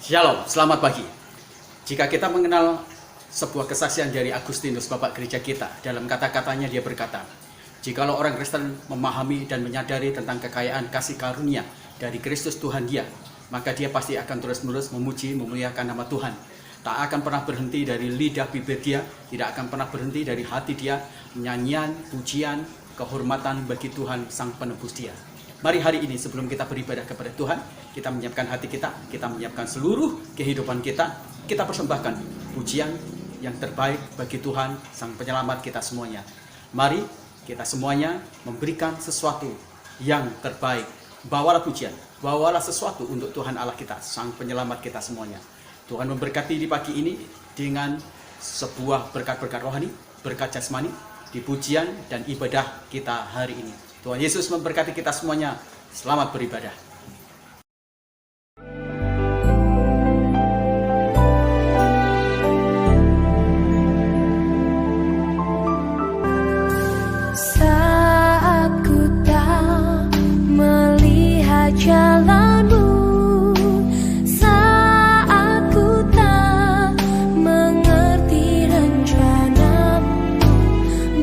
Shalom, selamat pagi. Jika kita mengenal sebuah kesaksian dari Agustinus, Bapak Gereja kita, dalam kata-katanya dia berkata, jikalau orang Kristen memahami dan menyadari tentang kekayaan kasih karunia dari Kristus Tuhan dia, maka dia pasti akan terus-menerus memuji, memuliakan nama Tuhan. Tak akan pernah berhenti dari lidah bibir dia, tidak akan pernah berhenti dari hati dia, nyanyian, pujian, kehormatan bagi Tuhan Sang Penebus dia. Mari hari ini sebelum kita beribadah kepada Tuhan, kita menyiapkan hati kita menyiapkan seluruh kehidupan kita persembahkan pujian yang terbaik bagi Tuhan Sang Penyelamat kita semuanya. Mari kita semuanya memberikan sesuatu yang terbaik. Bawalah pujian, bawalah sesuatu untuk Tuhan Allah kita, Sang Penyelamat kita semuanya. Tuhan memberkati di pagi ini dengan sebuah berkat-berkat rohani, berkat jasmani, di pujian dan ibadah kita hari ini. Tuhan Yesus memberkati kita semuanya. Selamat beribadah. Saat ku tak melihat jalanmu, saat ku tak mengerti rencanamu,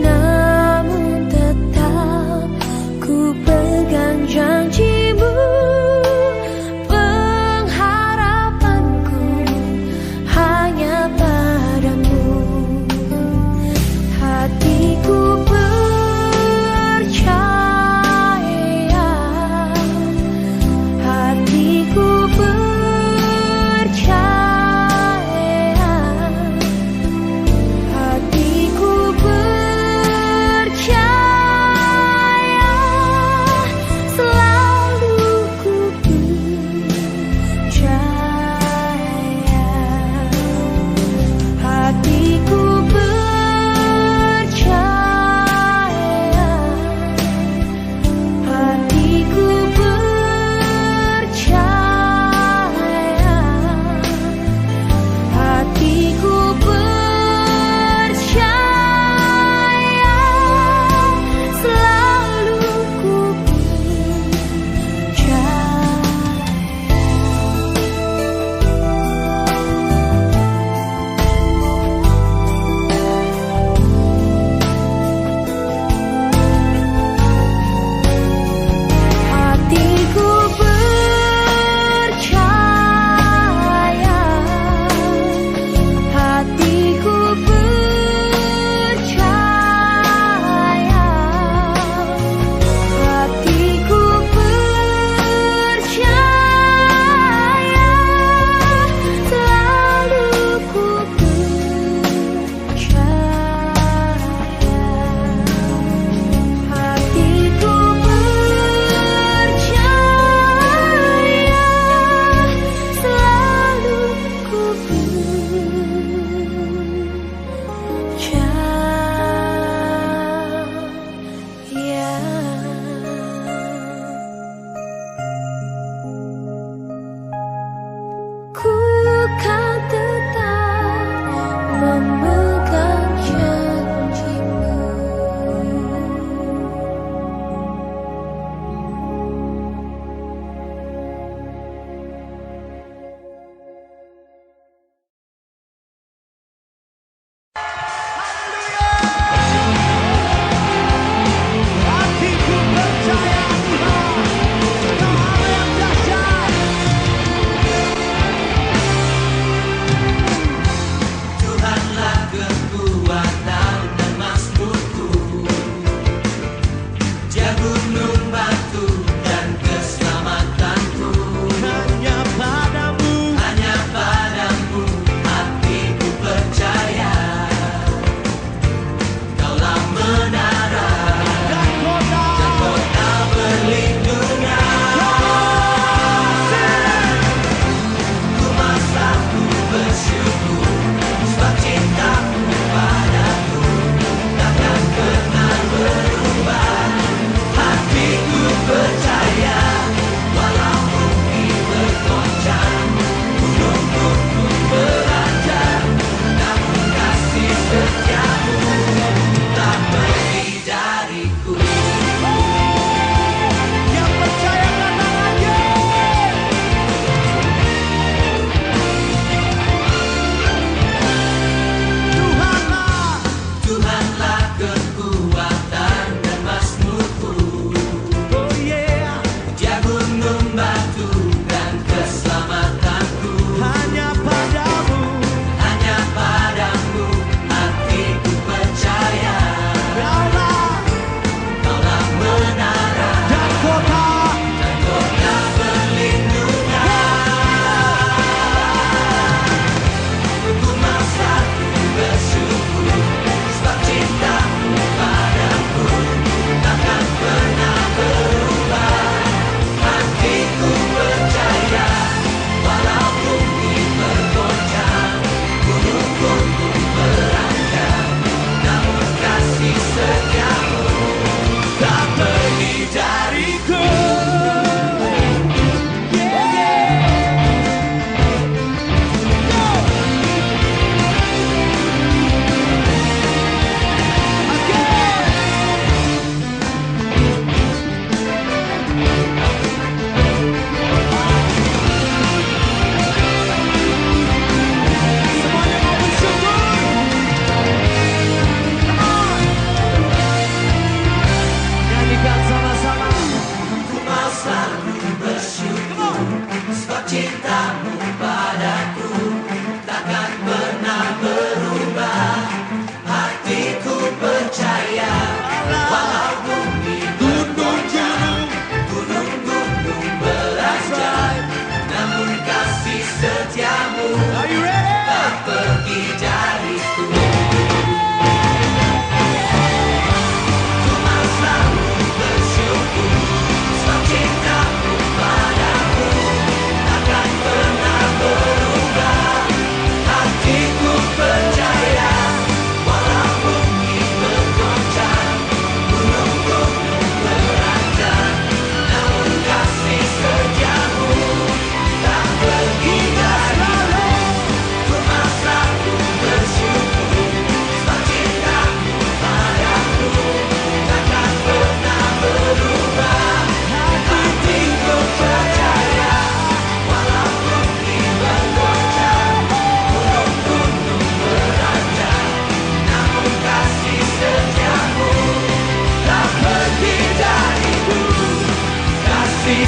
namun tetap ku pegang janjimu.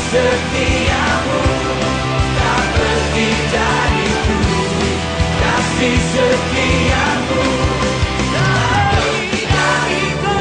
Setiamu tak pergi dariku, kasih setiamu tak pergi dariku.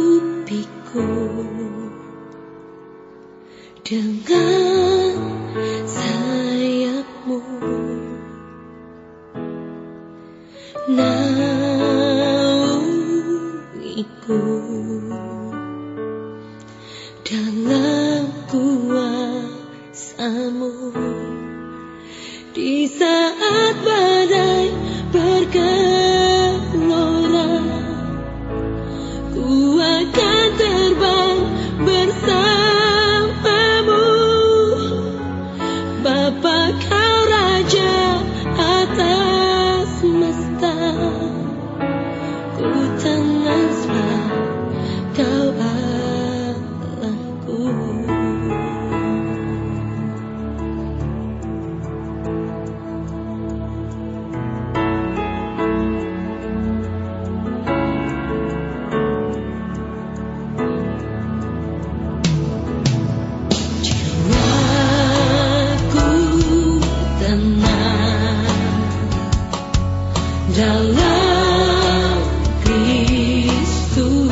Lingkupiku dengan sayapmu, naungiku dalam kuasamu. Di saat badai bergelora, ku akan terbang bersamamu. Bapa kau raja atas semesta, ku tenang sebab kau Allahku. Dalam Kristus,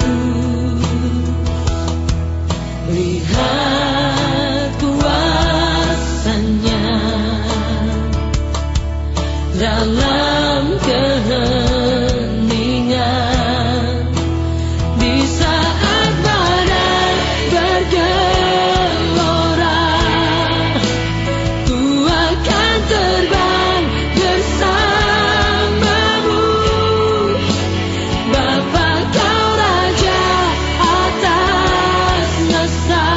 lihat kuasanya dalam keheningan. Di saat badai bergelora, ku akan terbang bersama. Bapa kau raja atas nasa,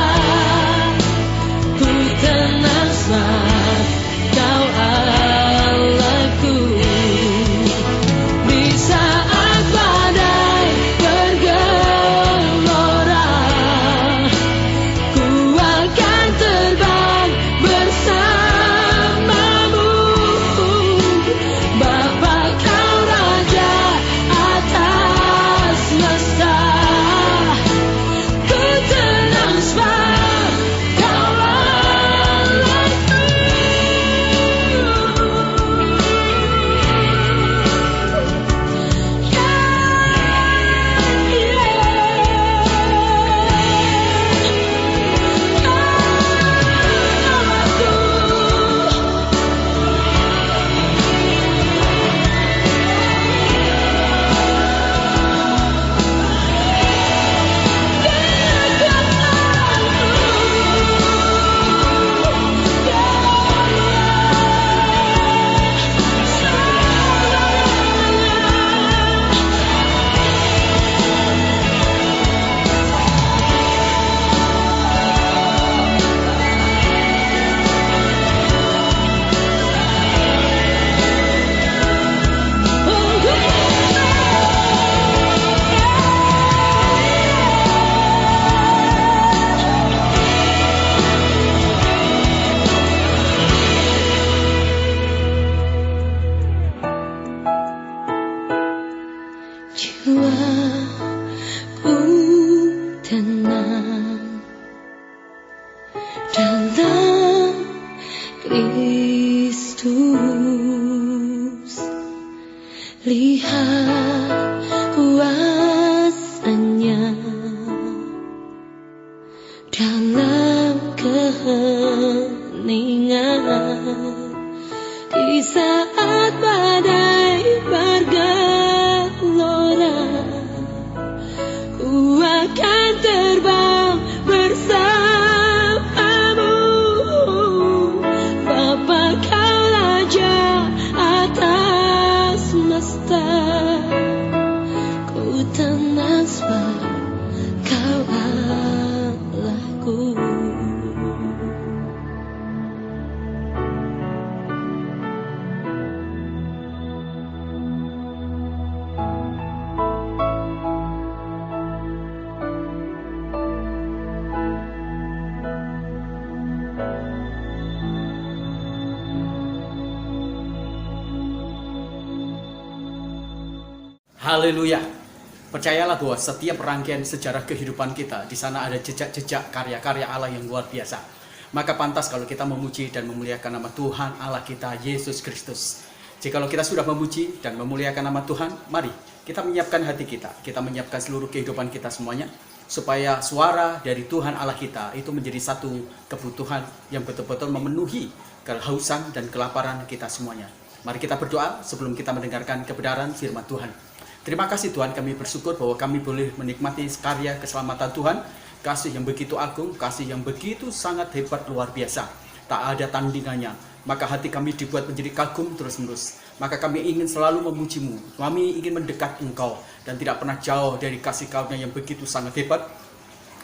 lihat kuasanya dalam keheningan. Di saat badai bergelora, ku akan terbang bersamamu. Bapa, kau raja atas semesta, ku tenang sebab kau Allahku. Haleluya. Percayalah bahwa setiap rangkaian sejarah kehidupan kita, di sana ada jejak-jejak karya-karya Allah yang luar biasa. Maka pantas kalau kita memuji dan memuliakan nama Tuhan Allah kita, Yesus Kristus. Jikalau kita sudah memuji dan memuliakan nama Tuhan, mari kita menyiapkan hati kita menyiapkan seluruh kehidupan kita semuanya, supaya suara dari Tuhan Allah kita itu menjadi satu kebutuhan yang betul-betul memenuhi kehausan dan kelaparan kita semuanya. Mari kita berdoa sebelum kita mendengarkan kebenaran firman Tuhan. Terima kasih Tuhan, kami bersyukur bahwa kami boleh menikmati karya keselamatan Tuhan, kasih yang begitu agung, kasih yang begitu sangat hebat, luar biasa, tak ada tandingannya. Maka hati kami dibuat menjadi kagum terus-menerus. Maka kami ingin selalu memuji-Mu, kami ingin mendekat Engkau, dan tidak pernah jauh dari kasih Karunia yang begitu sangat hebat,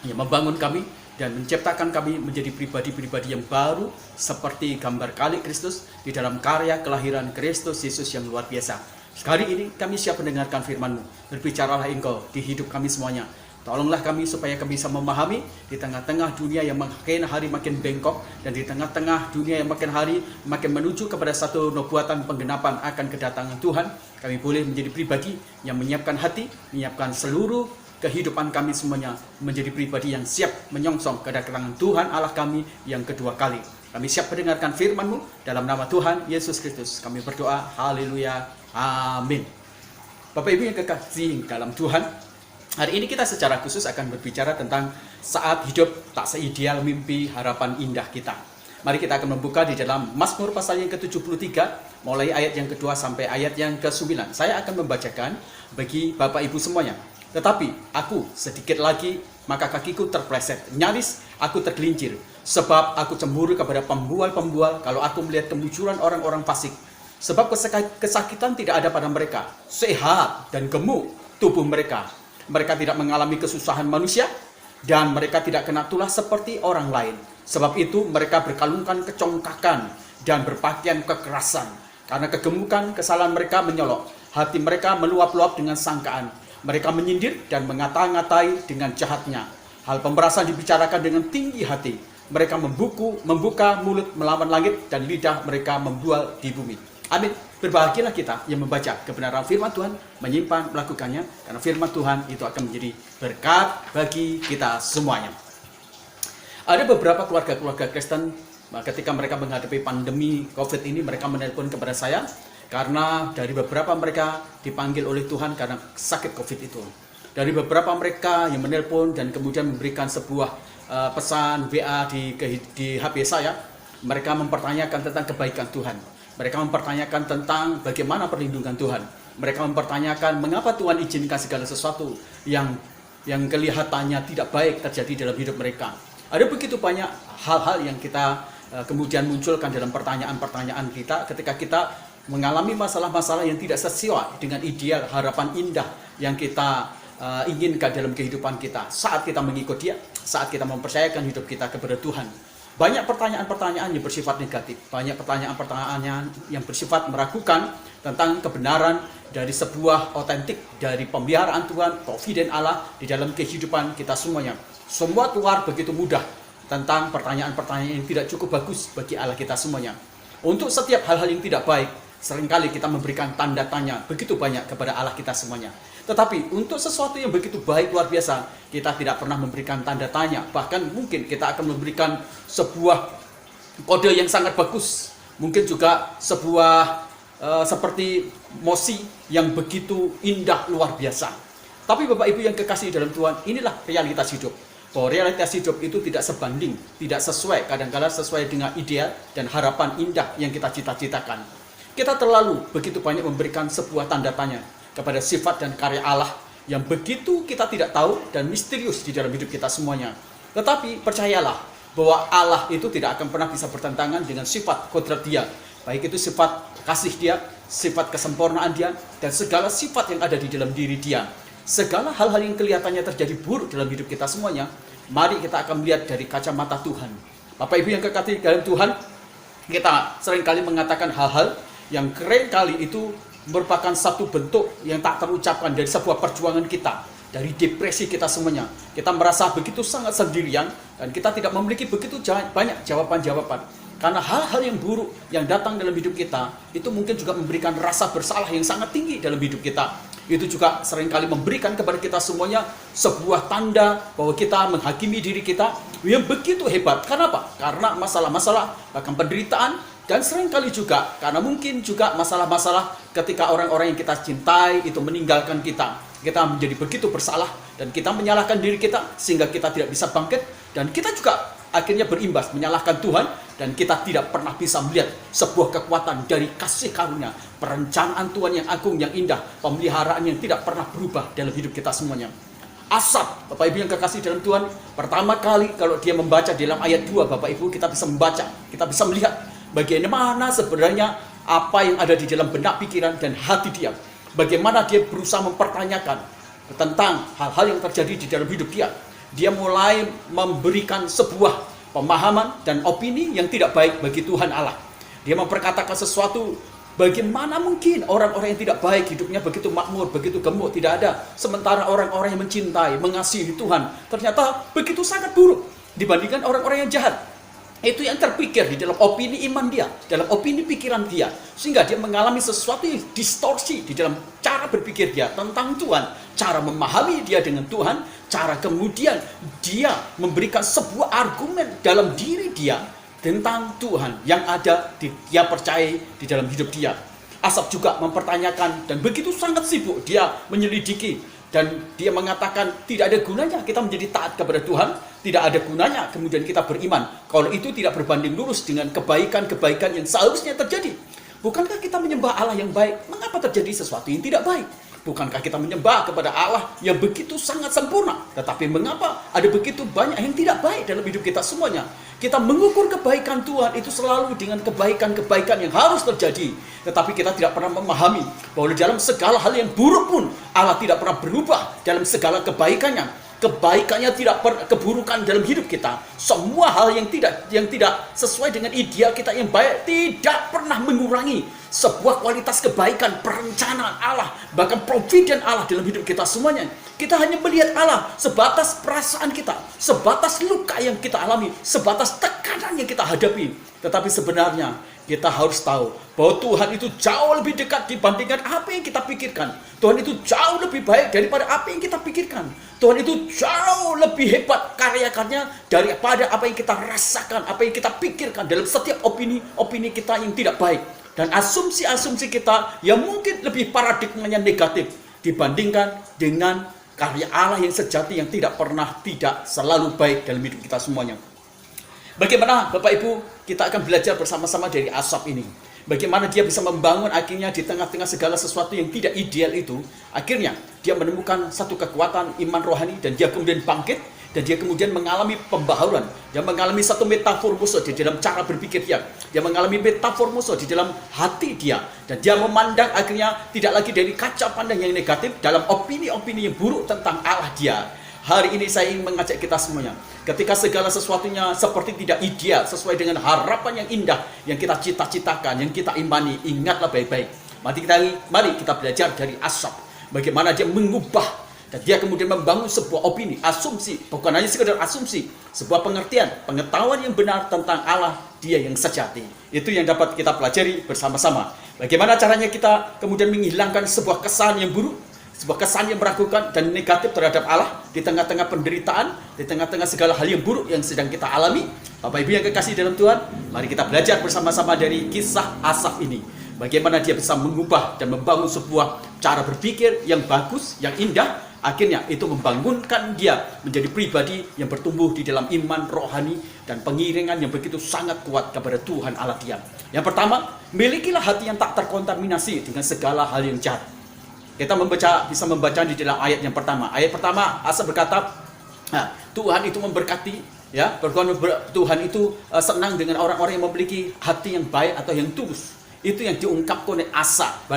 yang membangun kami dan menciptakan kami menjadi pribadi-pribadi yang baru, seperti gambar kali Kristus di dalam karya kelahiran Kristus Yesus yang luar biasa. Hari ini kami siap mendengarkan firman-Mu. Berbicaralah Engkau di hidup kami semuanya. Tolonglah kami supaya kami bisa memahami di tengah-tengah dunia yang makin hari makin bengkok, dan di tengah-tengah dunia yang makin hari makin menuju kepada satu nubuatan penggenapan akan kedatangan Tuhan. Kami boleh menjadi pribadi yang menyiapkan hati, menyiapkan seluruh kehidupan kami semuanya menjadi pribadi yang siap menyongsong kedatangan Tuhan Allah kami yang kedua kali. Kami siap mendengarkan firman-Mu dalam nama Tuhan Yesus Kristus. Kami berdoa, haleluya. Amin. Bapak Ibu yang kekasih dalam Tuhan, hari ini kita secara khusus akan berbicara tentang saat hidup tak seideal mimpi harapan indah kita. Mari kita akan membuka di dalam Mazmur pasal yang ke-73, mulai ayat yang kedua sampai ayat yang ke-9. Saya akan membacakan bagi Bapak Ibu semuanya. Tetapi aku sedikit lagi, maka kakiku terpleset, nyaris aku tergelincir. Sebab aku cemburu kepada pembual-pembual kalau aku melihat kemunculan orang-orang fasik. Sebab kesakitan tidak ada pada mereka, sehat dan gemuk tubuh mereka. Mereka tidak mengalami kesusahan manusia, dan mereka tidak kena tulah seperti orang lain. Sebab itu mereka berkalungkan kecongkakan dan berpakaian kekerasan. Karena kegemukan kesalahan mereka menyolok, hati mereka meluap-luap dengan sangkaan. Mereka menyindir dan mengata-ngatai dengan jahatnya. Hal pemerasan dibicarakan dengan tinggi hati. Mereka membuka mulut melawan langit, dan lidah mereka membual di bumi. Amin. Berbahagialah kita yang membaca kebenaran firman Tuhan, menyimpan, melakukannya, karena firman Tuhan itu akan menjadi berkat bagi kita semuanya. Ada beberapa keluarga-keluarga Kristen, ketika mereka menghadapi pandemi COVID ini, mereka menelpon kepada saya, karena dari beberapa mereka dipanggil oleh Tuhan karena sakit COVID itu. Dari beberapa mereka yang menelpon dan kemudian memberikan sebuah pesan WA di HP saya, mereka mempertanyakan tentang kebaikan Tuhan. Mereka mempertanyakan tentang bagaimana perlindungan Tuhan. Mereka mempertanyakan mengapa Tuhan izinkan segala sesuatu yang kelihatannya tidak baik terjadi dalam hidup mereka. Ada begitu banyak hal-hal yang kita kemudian munculkan dalam pertanyaan-pertanyaan kita ketika kita mengalami masalah-masalah yang tidak sesuai dengan ideal harapan indah yang kita inginkan dalam kehidupan kita. Saat kita mengikut Dia, saat kita mempercayakan hidup kita kepada Tuhan. Banyak pertanyaan-pertanyaan yang bersifat negatif, banyak pertanyaan-pertanyaan yang bersifat meragukan tentang kebenaran dari sebuah otentik dari pemeliharaan Tuhan, providen Allah di dalam kehidupan kita semuanya. Semua keluar begitu mudah tentang pertanyaan-pertanyaan yang tidak cukup bagus bagi Allah kita semuanya. Untuk setiap hal-hal yang tidak baik, seringkali kita memberikan tanda tanya begitu banyak kepada Allah kita semuanya. Tetapi untuk sesuatu yang begitu baik, luar biasa, kita tidak pernah memberikan tanda tanya. Bahkan mungkin kita akan memberikan sebuah kode yang sangat bagus. Mungkin juga sebuah seperti mosi yang begitu indah luar biasa. Tapi Bapak Ibu yang kekasih dalam Tuhan, inilah realitas hidup. Bahwa realitas hidup itu tidak sebanding, tidak sesuai, kadang-kadang sesuai dengan ideal dan harapan indah yang kita cita-citakan. Kita terlalu begitu banyak memberikan sebuah tanda tanya kepada sifat dan karya Allah yang begitu kita tidak tahu dan misterius di dalam hidup kita semuanya. Tetapi percayalah bahwa Allah itu tidak akan pernah bisa bertentangan dengan sifat kodrat Dia. Baik itu sifat kasih Dia, sifat kesempurnaan Dia, dan segala sifat yang ada di dalam diri Dia. Segala hal-hal yang kelihatannya terjadi buruk dalam hidup kita semuanya, mari kita akan melihat dari kacamata Tuhan. Bapak Ibu yang kekasih dalam Tuhan, kita seringkali mengatakan hal-hal yang keren kali itu merupakan satu bentuk yang tak terucapkan dari sebuah perjuangan kita, dari depresi kita semuanya. Kita merasa begitu sangat sendirian dan kita tidak memiliki begitu banyak jawaban-jawaban. Karena hal-hal yang buruk yang datang dalam hidup kita itu mungkin juga memberikan rasa bersalah yang sangat tinggi dalam hidup kita. Itu juga seringkali memberikan kepada kita semuanya sebuah tanda bahwa kita menghakimi diri kita yang begitu hebat. Kenapa? Karena masalah-masalah, bahkan penderitaan, dan seringkali juga karena mungkin juga masalah-masalah ketika orang-orang yang kita cintai itu meninggalkan kita. Kita menjadi begitu bersalah dan kita menyalahkan diri kita sehingga kita tidak bisa bangkit, dan kita juga akhirnya berimbas menyalahkan Tuhan, dan kita tidak pernah bisa melihat sebuah kekuatan dari kasih karunia, perencanaan Tuhan yang agung, yang indah, pemeliharaan yang tidak pernah berubah dalam hidup kita semuanya. Asap, Bapak Ibu yang kekasih dalam Tuhan, pertama kali kalau dia membaca dalam ayat 2, Bapak Ibu, kita bisa membaca, kita bisa melihat bagaimana sebenarnya apa yang ada di dalam benak, pikiran, dan hati dia. Bagaimana dia berusaha mempertanyakan tentang hal-hal yang terjadi di dalam hidup dia. Dia mulai memberikan sebuah pemahaman dan opini yang tidak baik bagi Tuhan Allah. Dia memperkatakan sesuatu, bagaimana mungkin orang-orang yang tidak baik hidupnya begitu makmur, begitu gemuk, tidak ada. Sementara orang-orang yang mencintai, mengasihi Tuhan ternyata begitu sangat buruk dibandingkan orang-orang yang jahat. Itu yang terpikir di dalam opini iman dia, dalam opini pikiran dia. Sehingga dia mengalami sesuatu yang distorsi di dalam cara berpikir dia tentang Tuhan. Cara memahami dia dengan Tuhan, cara kemudian dia memberikan sebuah argumen dalam diri dia tentang Tuhan yang ada, dia percaya di dalam hidup dia. Asap juga mempertanyakan dan begitu sangat sibuk dia menyelidiki. Dan dia mengatakan tidak ada gunanya kita menjadi taat kepada Tuhan, tidak ada gunanya kemudian kita beriman kalau itu tidak berbanding lurus dengan kebaikan-kebaikan yang seharusnya terjadi. Bukankah kita menyembah Allah yang baik? Mengapa terjadi sesuatu yang tidak baik? Bukankah kita menyembah kepada Allah yang begitu sangat sempurna? Tetapi mengapa ada begitu banyak yang tidak baik dalam hidup kita semuanya? Kita mengukur kebaikan Tuhan itu selalu dengan kebaikan-kebaikan yang harus terjadi. Tetapi kita tidak pernah memahami bahwa dalam segala hal yang buruk pun Allah tidak pernah berubah dalam segala kebaikannya. Kebaikannya tidak pernah keburukan dalam hidup kita. Semua hal yang tidak sesuai dengan ideal kita yang baik tidak pernah mengurangi sebuah kualitas kebaikan, perencanaan Allah, bahkan providen Allah dalam hidup kita semuanya. Kita hanya melihat Allah sebatas perasaan kita, sebatas luka yang kita alami, sebatas tekanan yang kita hadapi. Tetapi sebenarnya kita harus tahu bahwa Tuhan itu jauh lebih dekat dibandingkan apa yang kita pikirkan. Tuhan itu jauh lebih baik daripada apa yang kita pikirkan. Tuhan itu jauh lebih hebat karya-karyanya daripada apa yang kita rasakan, apa yang kita pikirkan dalam setiap opini kita yang tidak baik. Dan asumsi-asumsi kita yang mungkin lebih paradigmanya negatif dibandingkan dengan karya Allah yang sejati yang tidak selalu baik dalam hidup kita semuanya. Bagaimana Bapak Ibu kita akan belajar bersama-sama dari Asaf ini. Bagaimana dia bisa membangun akhirnya di tengah-tengah segala sesuatu yang tidak ideal itu. Akhirnya dia menemukan satu kekuatan iman rohani dan dia kemudian bangkit. Dan dia kemudian mengalami pembaharuan. Dia mengalami satu metaformose di dalam cara berpikir dia. Dia mengalami metaformose di dalam hati dia. Dan dia memandang akhirnya tidak lagi dari kaca pandang yang negatif dalam opini-opini yang buruk tentang Allah dia. Hari ini saya ingin mengajak kita semuanya. Ketika segala sesuatunya seperti tidak ideal, sesuai dengan harapan yang indah yang kita cita-citakan, yang kita imani, ingatlah baik-baik. Mari kita belajar dari Asaf. Bagaimana dia mengubah dan dia kemudian membangun sebuah opini, asumsi, bukan hanya sekedar asumsi, sebuah pengertian, pengetahuan yang benar tentang Allah dia yang sejati. Itu yang dapat kita pelajari bersama-sama. Bagaimana caranya kita kemudian menghilangkan sebuah kesan yang buruk, sebuah kesan yang meragukan dan negatif terhadap Allah di tengah-tengah penderitaan, di tengah-tengah segala hal yang buruk yang sedang kita alami. Bapak Ibu yang kekasih dalam Tuhan, mari kita belajar bersama-sama dari kisah Asaf ini. bagaimana dia bisa mengubah dan membangun sebuah cara berpikir yang bagus, yang indah. Akhirnya itu membangunkan dia menjadi pribadi yang bertumbuh di dalam iman rohani dan pengiringan yang begitu sangat kuat kepada Tuhan Allah dia. Yang pertama, milikilah hati yang tak terkontaminasi dengan segala hal yang jahat. Kita bisa membaca di dalam ayat yang pertama. Ayat pertama, Asaf berkata, Tuhan itu memberkati, ya, Tuhan itu senang dengan orang-orang yang memiliki hati yang baik atau yang tulus. Itu yang diungkapkan oleh Asaf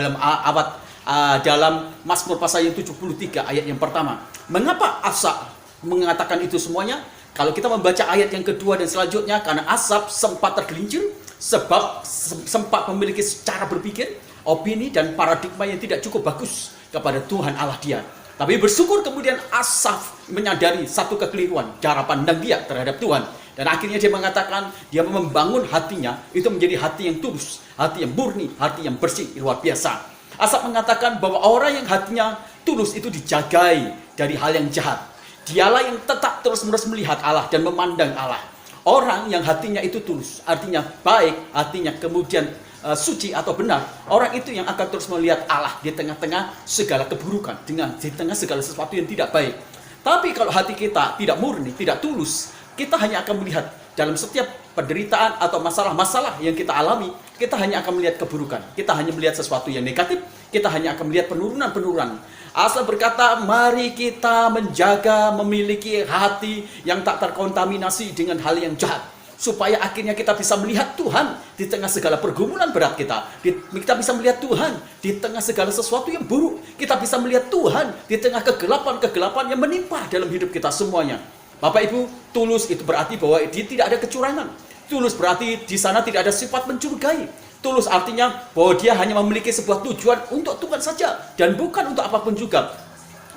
dalam Mazmur pasal yang 73 ayat yang pertama. Mengapa Asaf mengatakan itu semuanya? Kalau kita membaca ayat yang kedua dan selanjutnya, karena Asaf sempat tergelincir sebab sempat memiliki cara berpikir, opini dan paradigma yang tidak cukup bagus kepada Tuhan Allah dia. Tapi bersyukur kemudian Asaf menyadari satu kekeliruan cara pandang dia terhadap Tuhan. Dan akhirnya dia mengatakan dia membangun hatinya itu menjadi hati yang tulus, hati yang murni, hati yang bersih, luar biasa. Asaf mengatakan bahwa orang yang hatinya tulus itu dijagai dari hal yang jahat. Dialah yang tetap terus-menerus melihat Allah dan memandang Allah. Orang yang hatinya itu tulus, artinya baik, artinya kemudian suci atau benar. Orang itu yang akan terus melihat Allah di tengah-tengah segala keburukan, di tengah segala sesuatu yang tidak baik. Tapi kalau hati kita tidak murni, tidak tulus, kita hanya akan melihat dalam setiap penderitaan atau masalah-masalah yang kita alami, kita hanya akan melihat keburukan. Kita hanya melihat sesuatu yang negatif, kita hanya akan melihat penurunan-penurunan. Asaf berkata, mari kita menjaga memiliki hati yang tak terkontaminasi dengan hal yang jahat. Supaya akhirnya kita bisa melihat Tuhan di tengah segala pergumulan berat kita. Kita bisa melihat Tuhan di tengah segala sesuatu yang buruk. Kita bisa melihat Tuhan di tengah kegelapan-kegelapan yang menimpa dalam hidup kita semuanya. Bapak Ibu, tulus itu berarti bahwa dia tidak ada kecurangan. Tulus berarti di sana tidak ada sifat mencurigai. Tulus artinya bahwa dia hanya memiliki sebuah tujuan untuk Tuhan saja dan bukan untuk apapun juga.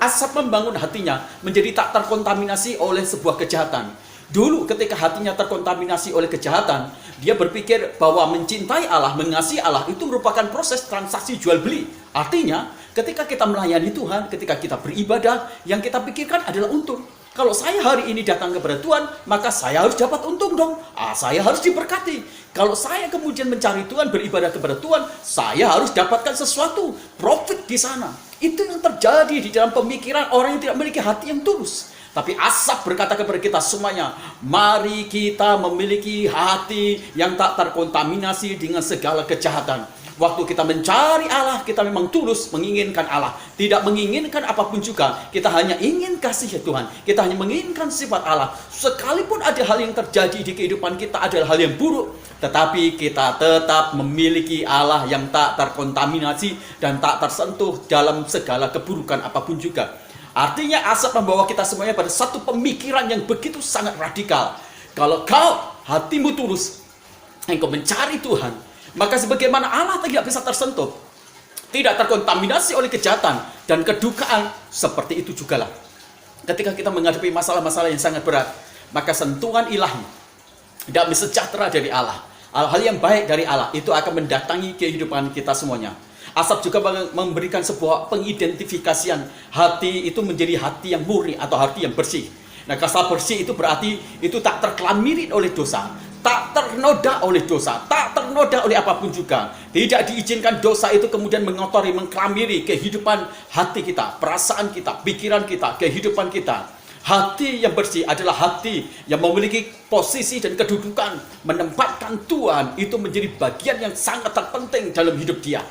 Asaf membangun hatinya menjadi tak terkontaminasi oleh sebuah kejahatan. Dulu ketika hatinya terkontaminasi oleh kejahatan, dia berpikir bahwa mencintai Allah, mengasihi Allah itu merupakan proses transaksi jual beli. Artinya, ketika kita melayani Tuhan, ketika kita beribadah, yang kita pikirkan adalah untung. Kalau saya hari ini datang kepada Tuhan, maka saya harus dapat untung dong. Saya harus diberkati. Kalau saya kemudian mencari Tuhan, beribadah kepada Tuhan, saya harus dapatkan sesuatu, profit di sana. Itu yang terjadi di dalam pemikiran orang yang tidak memiliki hati yang tulus. Tapi Asaf berkata kepada kita semuanya, mari kita memiliki hati yang tak terkontaminasi dengan segala kejahatan. Waktu kita mencari Allah, kita memang tulus menginginkan Allah. Tidak menginginkan apapun juga. Kita hanya ingin kasih Tuhan. Kita hanya menginginkan sifat Allah. Sekalipun ada hal yang terjadi di kehidupan kita adalah hal yang buruk, tetapi kita tetap memiliki Allah yang tak terkontaminasi dan tak tersentuh dalam segala keburukan apapun juga. Artinya Asaf membawa kita semuanya pada satu pemikiran yang begitu sangat radikal. Kalau kau hatimu tulus, engkau mencari Tuhan, maka sebagaimana Allah tidak bisa tersentuh, tidak terkontaminasi oleh kejahatan dan kedukaan, seperti itu jugalah ketika kita menghadapi masalah-masalah yang sangat berat, maka sentuhan ilahi, damai sejahtera dari Allah, hal-hal yang baik dari Allah itu akan mendatangi kehidupan kita semuanya. Asaf juga memberikan sebuah pengidentifikasian hati itu menjadi hati yang murni atau hati yang bersih. Nah, kata bersih itu berarti itu tak terklamiri oleh dosa, tak ternoda oleh dosa, tak ternoda oleh apapun juga. Tidak diizinkan dosa itu kemudian mengotori, mengklamiri kehidupan hati kita, perasaan kita, pikiran kita, kehidupan kita. Hati yang bersih adalah hati yang memiliki posisi dan kedudukan menempatkan Tuhan itu menjadi bagian yang sangat terpenting dalam hidup dia.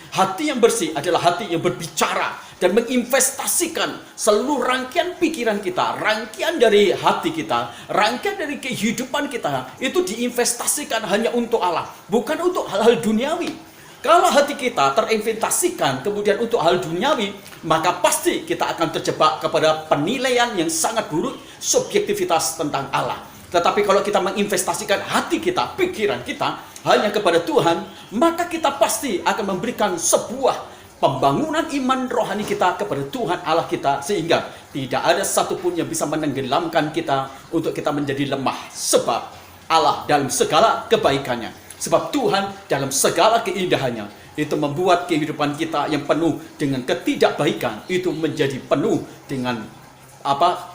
Hati yang bersih adalah hati yang berbicara dan menginvestasikan seluruh rangkaian pikiran kita, rangkaian dari hati kita, rangkaian dari kehidupan kita, itu diinvestasikan hanya untuk Allah, bukan untuk hal-hal duniawi. Kalau hati kita terinvestasikan kemudian untuk hal duniawi, maka pasti kita akan terjebak kepada penilaian yang sangat buruk, subjektivitas tentang Allah. Tetapi kalau kita menginvestasikan hati kita, pikiran kita hanya kepada Tuhan, maka kita pasti akan memberikan sebuah pembangunan iman rohani kita kepada Tuhan Allah kita, sehingga tidak ada satupun yang bisa menenggelamkan kita untuk kita menjadi lemah. Sebab Allah dalam segala kebaikannya, sebab Tuhan dalam segala keindahannya, itu membuat kehidupan kita yang penuh dengan ketidakbaikan itu menjadi penuh dengan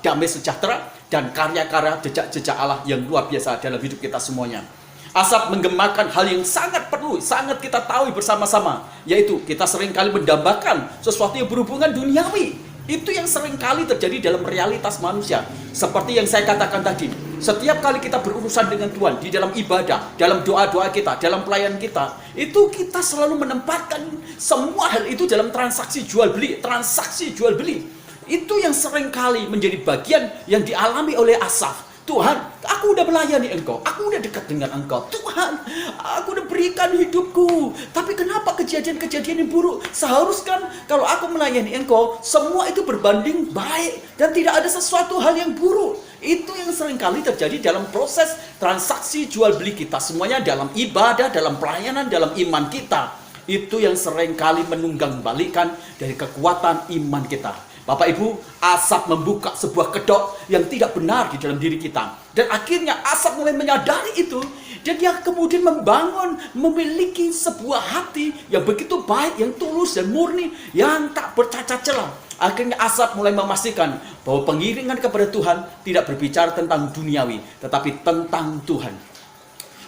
damai sejahtera dan karya-karya jejak-jejak Allah yang luar biasa dalam hidup kita semuanya. Asap menggemakan hal yang sangat perlu, sangat kita tahu bersama-sama, yaitu kita seringkali mendambakan sesuatu yang berhubungan duniawi. Itu yang seringkali terjadi dalam realitas manusia. Seperti yang saya katakan tadi, setiap kali kita berurusan dengan Tuhan, di dalam ibadah, dalam doa-doa kita, dalam pelayanan kita, itu kita selalu menempatkan semua hal itu dalam transaksi jual beli. Transaksi jual beli itu yang seringkali menjadi bagian yang dialami oleh Asaf. Tuhan, aku udah melayani Engkau, aku udah dekat dengan Engkau. Tuhan, aku udah berikan hidupku, tapi kenapa kejadian-kejadian yang buruk? Seharusnya kalau aku melayani Engkau, semua itu berbanding baik dan tidak ada sesuatu hal yang buruk. Itu yang seringkali terjadi dalam proses transaksi jual beli kita. Semuanya dalam ibadah, dalam pelayanan, dalam iman kita. Itu yang seringkali menunggang balikan dari kekuatan iman kita. Bapak Ibu, Asaf membuka sebuah kedok yang tidak benar di dalam diri kita. Dan akhirnya Asaf mulai menyadari itu. Dan dia kemudian memiliki sebuah hati yang begitu baik, yang tulus dan murni, yang tak bercacat celah. Akhirnya Asaf mulai memastikan bahwa pengiringan kepada Tuhan tidak berbicara tentang duniawi, tetapi tentang Tuhan.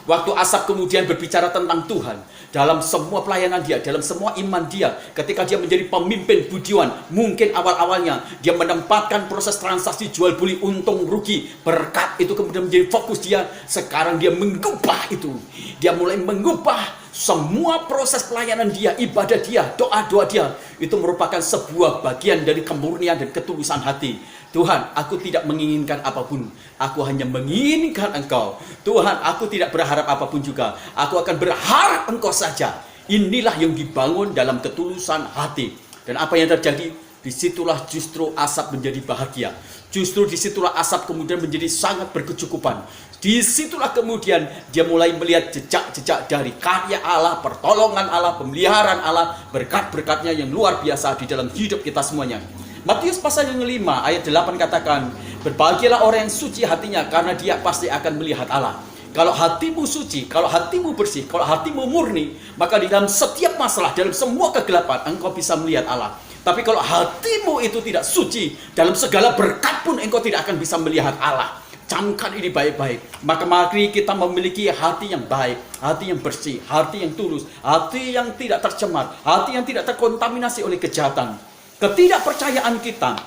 Waktu Asaf kemudian berbicara tentang Tuhan dalam semua pelayanan dia, dalam semua iman dia, ketika dia menjadi pemimpin budiwan, mungkin awal-awalnya dia menempatkan proses transaksi jual beli untung rugi, berkat itu kemudian menjadi fokus dia. Sekarang dia mengubah itu. Dia mulai mengubah semua proses pelayanan dia, ibadah dia, doa-doa dia. Itu merupakan sebuah bagian dari kemurnian dan ketulusan hati. Tuhan, aku tidak menginginkan apapun. Aku hanya menginginkan Engkau. Tuhan, aku tidak berharap apapun juga. Aku akan berharap Engkau saja. Inilah yang dibangun dalam ketulusan hati. Dan apa yang terjadi? Disitulah justru Asaf menjadi bahagia. Justru disitulah Asaf kemudian menjadi sangat berkecukupan. Disitulah kemudian dia mulai melihat jejak-jejak dari karya Allah, pertolongan Allah, pemeliharaan Allah, berkat-berkatnya yang luar biasa di dalam hidup kita semuanya. Matius pasal yang 5 ayat 8 katakan, berbahagialah orang yang suci hatinya karena dia pasti akan melihat Allah. Kalau hatimu suci, kalau hatimu bersih, kalau hatimu murni, maka di dalam setiap masalah, dalam semua kegelapan, engkau bisa melihat Allah. Tapi kalau hatimu itu tidak suci, dalam segala berkat pun engkau tidak akan bisa melihat Allah. Camkan ini baik-baik. Maka mari kita memiliki hati yang baik, hati yang bersih, hati yang tulus, hati yang tidak tercemar, hati yang tidak terkontaminasi oleh kejahatan. Ketidakpercayaan kita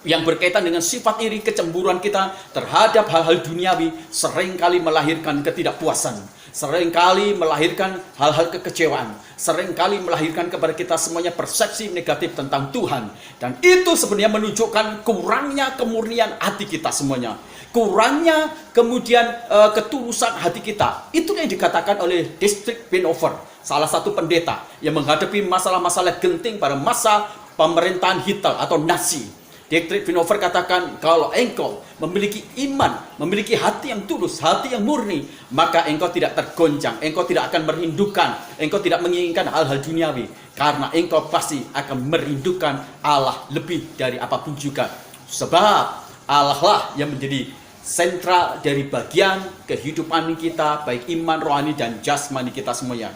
yang berkaitan dengan sifat iri, kecemburuan kita terhadap hal-hal duniawi seringkali melahirkan ketidakpuasan, seringkali melahirkan hal-hal kekecewaan, seringkali melahirkan kepada kita semuanya persepsi negatif tentang Tuhan. Dan itu sebenarnya menunjukkan kurangnya kemurnian hati kita semuanya, kurangnya kemudian ketulusan hati kita. Itu yang dikatakan oleh Dietrich Bonhoeffer, salah satu pendeta yang menghadapi masalah-masalah genting pada masa pemerintahan Hitler atau Nazi. Dietrich Bonhoeffer katakan, kalau engkau memiliki iman, memiliki hati yang tulus, hati yang murni, maka engkau tidak tergoncang, engkau tidak akan merindukan, engkau tidak menginginkan hal-hal duniawi, karena engkau pasti akan merindukan Allah lebih dari apapun juga. Sebab Allah lah yang menjadi sentral dari bagian kehidupan kita, baik iman, rohani, dan jasmani kita semuanya.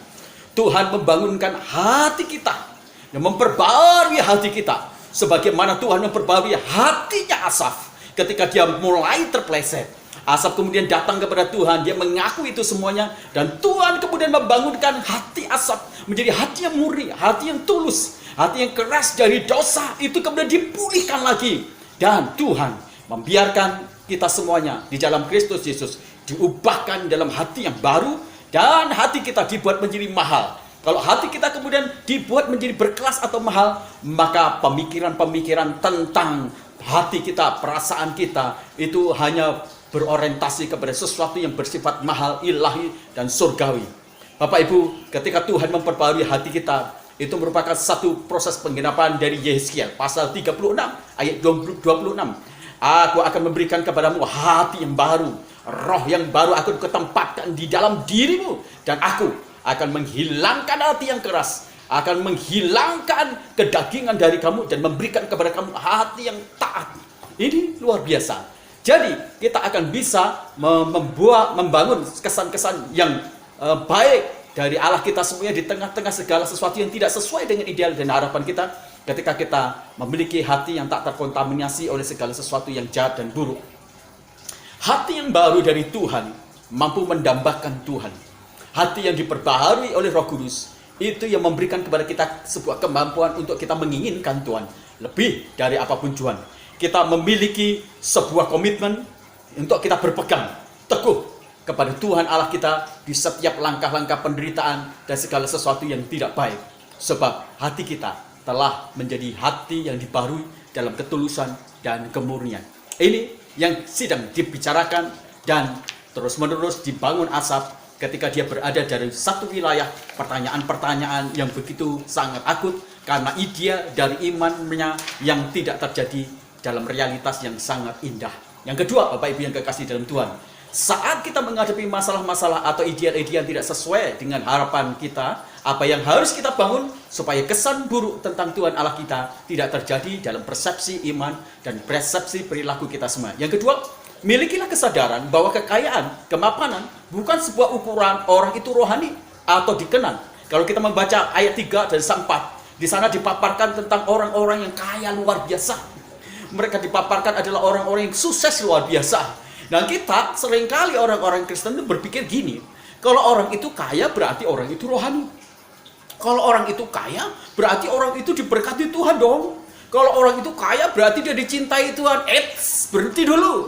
Tuhan membangunkan hati kita yang memperbarui hati kita, sebagaimana Tuhan memperbarui hatinya Asaf ketika dia mulai terpleset. Asaf kemudian datang kepada Tuhan, dia mengaku itu semuanya, dan Tuhan kemudian membangunkan hati Asaf menjadi hati yang murni, hati yang tulus, hati yang keras dari dosa itu kemudian dipulihkan lagi. Dan Tuhan membiarkan kita semuanya di dalam Kristus Yesus diubahkan dalam hati yang baru, dan hati kita dibuat menjadi mahal. Kalau hati kita kemudian dibuat menjadi berkelas atau mahal, maka pemikiran-pemikiran tentang hati kita, perasaan kita, itu hanya berorientasi kepada sesuatu yang bersifat mahal, ilahi, dan surgawi. Bapak Ibu, ketika Tuhan memperbarui hati kita, itu merupakan satu proses penggenapan dari Yehezkiel pasal 36 ayat 26. Aku akan memberikan kepadamu hati yang baru, roh yang baru aku ketempatkan di dalam dirimu, dan aku akan menghilangkan hati yang keras, akan menghilangkan kedagingan dari kamu, dan memberikan kepada kamu hati yang taat. Ini luar biasa. Jadi kita akan bisa membangun kesan-kesan yang baik dari Allah kita semuanya di tengah-tengah segala sesuatu yang tidak sesuai dengan ideal dan harapan kita, ketika kita memiliki hati yang tak terkontaminasi oleh segala sesuatu yang jahat dan buruk. Hati yang baru dari Tuhan mampu mendambakan Tuhan. Hati yang diperbaharui oleh Roh Kudus, itu yang memberikan kepada kita sebuah kemampuan untuk kita menginginkan Tuhan lebih dari apapun Tuhan. Kita memiliki sebuah komitmen untuk kita berpegang teguh kepada Tuhan Allah kita di setiap langkah-langkah penderitaan dan segala sesuatu yang tidak baik. Sebab hati kita telah menjadi hati yang dibaharui dalam ketulusan dan kemurnian. Ini yang sedang dibicarakan dan terus-menerus dibangun Asaf ketika dia berada dari satu wilayah pertanyaan-pertanyaan yang begitu sangat akut karena idea dari imannya yang tidak terjadi dalam realitas yang sangat indah. Yang kedua, Bapak Ibu yang kekasih dalam Tuhan, saat kita menghadapi masalah-masalah atau ideal-ideal yang tidak sesuai dengan harapan kita, apa yang harus kita bangun supaya kesan buruk tentang Tuhan Allah kita tidak terjadi dalam persepsi iman dan persepsi perilaku kita semua. Yang kedua, milikilah kesadaran bahwa kekayaan, kemapanan bukan sebuah ukuran orang itu rohani atau dikenal. Kalau kita membaca ayat 3 dan 4, di sana dipaparkan tentang orang-orang yang kaya luar biasa. Mereka dipaparkan adalah orang-orang yang sukses luar biasa. Dan kita seringkali orang-orang Kristen itu berpikir gini, kalau orang itu kaya berarti orang itu rohani. Kalau orang itu kaya berarti orang itu diberkati Tuhan dong. Kalau orang itu kaya berarti dia dicintai Tuhan. Berhenti dulu.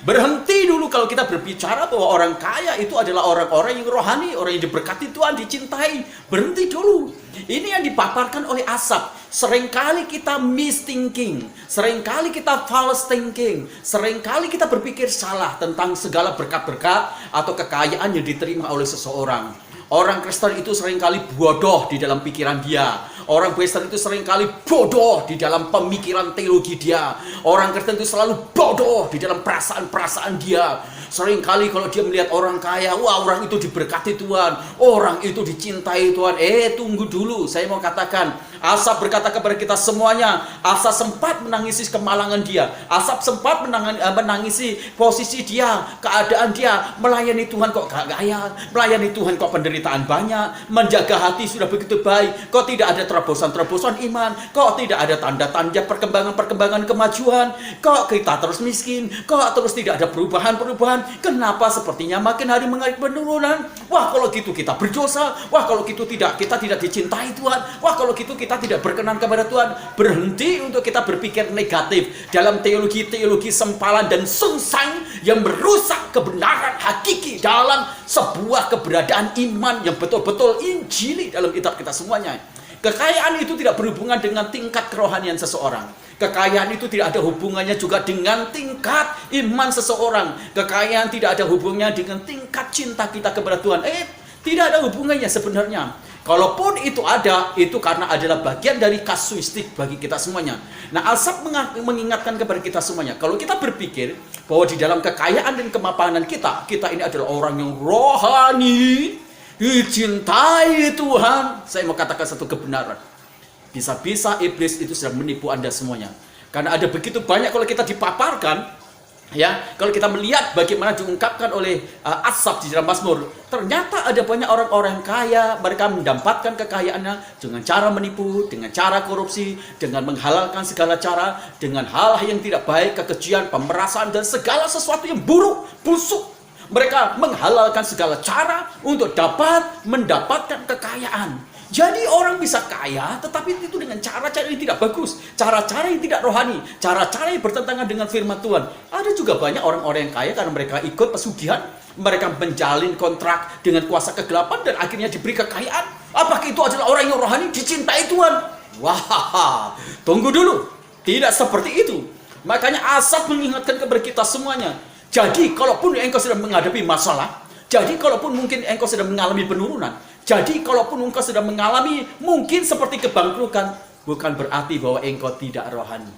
Berhenti dulu kalau kita berbicara bahwa orang kaya itu adalah orang-orang yang rohani, orang yang diberkati Tuhan, dicintai. Berhenti dulu. Ini yang dipaparkan oleh Asaf. Seringkali kita misthinking, seringkali kita false thinking, seringkali kita berpikir salah tentang segala berkat-berkat atau kekayaan yang diterima oleh seseorang. Orang Kristen itu seringkali bodoh di dalam pikiran dia. Orang Kristen itu seringkali bodoh di dalam pemikiran teologi dia. Orang Kristen itu selalu bodoh di dalam perasaan-perasaan dia. Seringkali kalau dia melihat orang kaya, wah orang itu diberkati Tuhan, orang itu dicintai Tuhan. Tunggu dulu, saya mau katakan, Asaf berkata kepada kita semuanya, Asaf sempat menangisi kemalangan dia. Asaf sempat menangisi posisi dia, keadaan dia, melayani Tuhan kok gak kaya, melayani Tuhan kok penderitaan banyak, menjaga hati sudah begitu baik, kok tidak ada terobosan-terobosan iman, kok tidak ada tanda-tanda perkembangan-perkembangan kemajuan, kok kita terus miskin, kok terus tidak ada perubahan-perubahan. Kenapa sepertinya makin hari mengalami penurunan? Wah, kalau gitu kita berdosa. Wah, kalau gitu kita tidak dicintai Tuhan. Wah, kalau gitu kita tidak berkenan kepada Tuhan. Berhenti untuk kita berpikir negatif dalam teologi-teologi sempalan dan sungsang yang merusak kebenaran hakiki dalam sebuah keberadaan iman yang betul-betul injili dalam kitab kita semuanya. Kekayaan itu tidak berhubungan dengan tingkat kerohanian seseorang. Kekayaan itu tidak ada hubungannya juga dengan tingkat iman seseorang. Kekayaan tidak ada hubungannya dengan tingkat cinta kita kepada Tuhan. Tidak ada hubungannya sebenarnya. Kalaupun itu ada, itu karena adalah bagian dari kasuistik bagi kita semuanya. Nah, Asaf mengingatkan kepada kita semuanya, kalau kita berpikir bahwa di dalam kekayaan dan kemapanan kita ini adalah orang yang rohani, dicintai Tuhan. Saya mau katakan satu kebenaran. Bisa-bisa iblis itu sudah menipu Anda semuanya. Karena ada begitu banyak kalau kita dipaparkan, ya, kalau kita melihat bagaimana diungkapkan oleh Asaf di dalam Mazmur, ternyata ada banyak orang-orang kaya, mereka mendapatkan kekayaannya dengan cara menipu, dengan cara korupsi, dengan menghalalkan segala cara, dengan hal yang tidak baik, kekejian, pemerasan, dan segala sesuatu yang buruk, busuk. Mereka menghalalkan segala cara untuk dapat mendapatkan kekayaan. Jadi orang bisa kaya, tetapi itu dengan cara-cara yang tidak bagus, cara-cara yang tidak rohani, cara-cara yang bertentangan dengan firman Tuhan. Ada juga banyak orang-orang yang kaya karena mereka ikut pesugihan, mereka menjalin kontrak dengan kuasa kegelapan dan akhirnya diberi kekayaan. Apakah itu adalah orang yang rohani, dicintai Tuhan? Wah, tunggu dulu. Tidak seperti itu. Makanya Asaf mengingatkan kepada kita semuanya. Jadi kalaupun engkau sedang menghadapi masalah, jadi kalaupun mungkin engkau sedang mengalami penurunan, jadi kalaupun engkau sedang mengalami mungkin seperti kebangkrutan, bukan berarti bahwa engkau tidak rohani.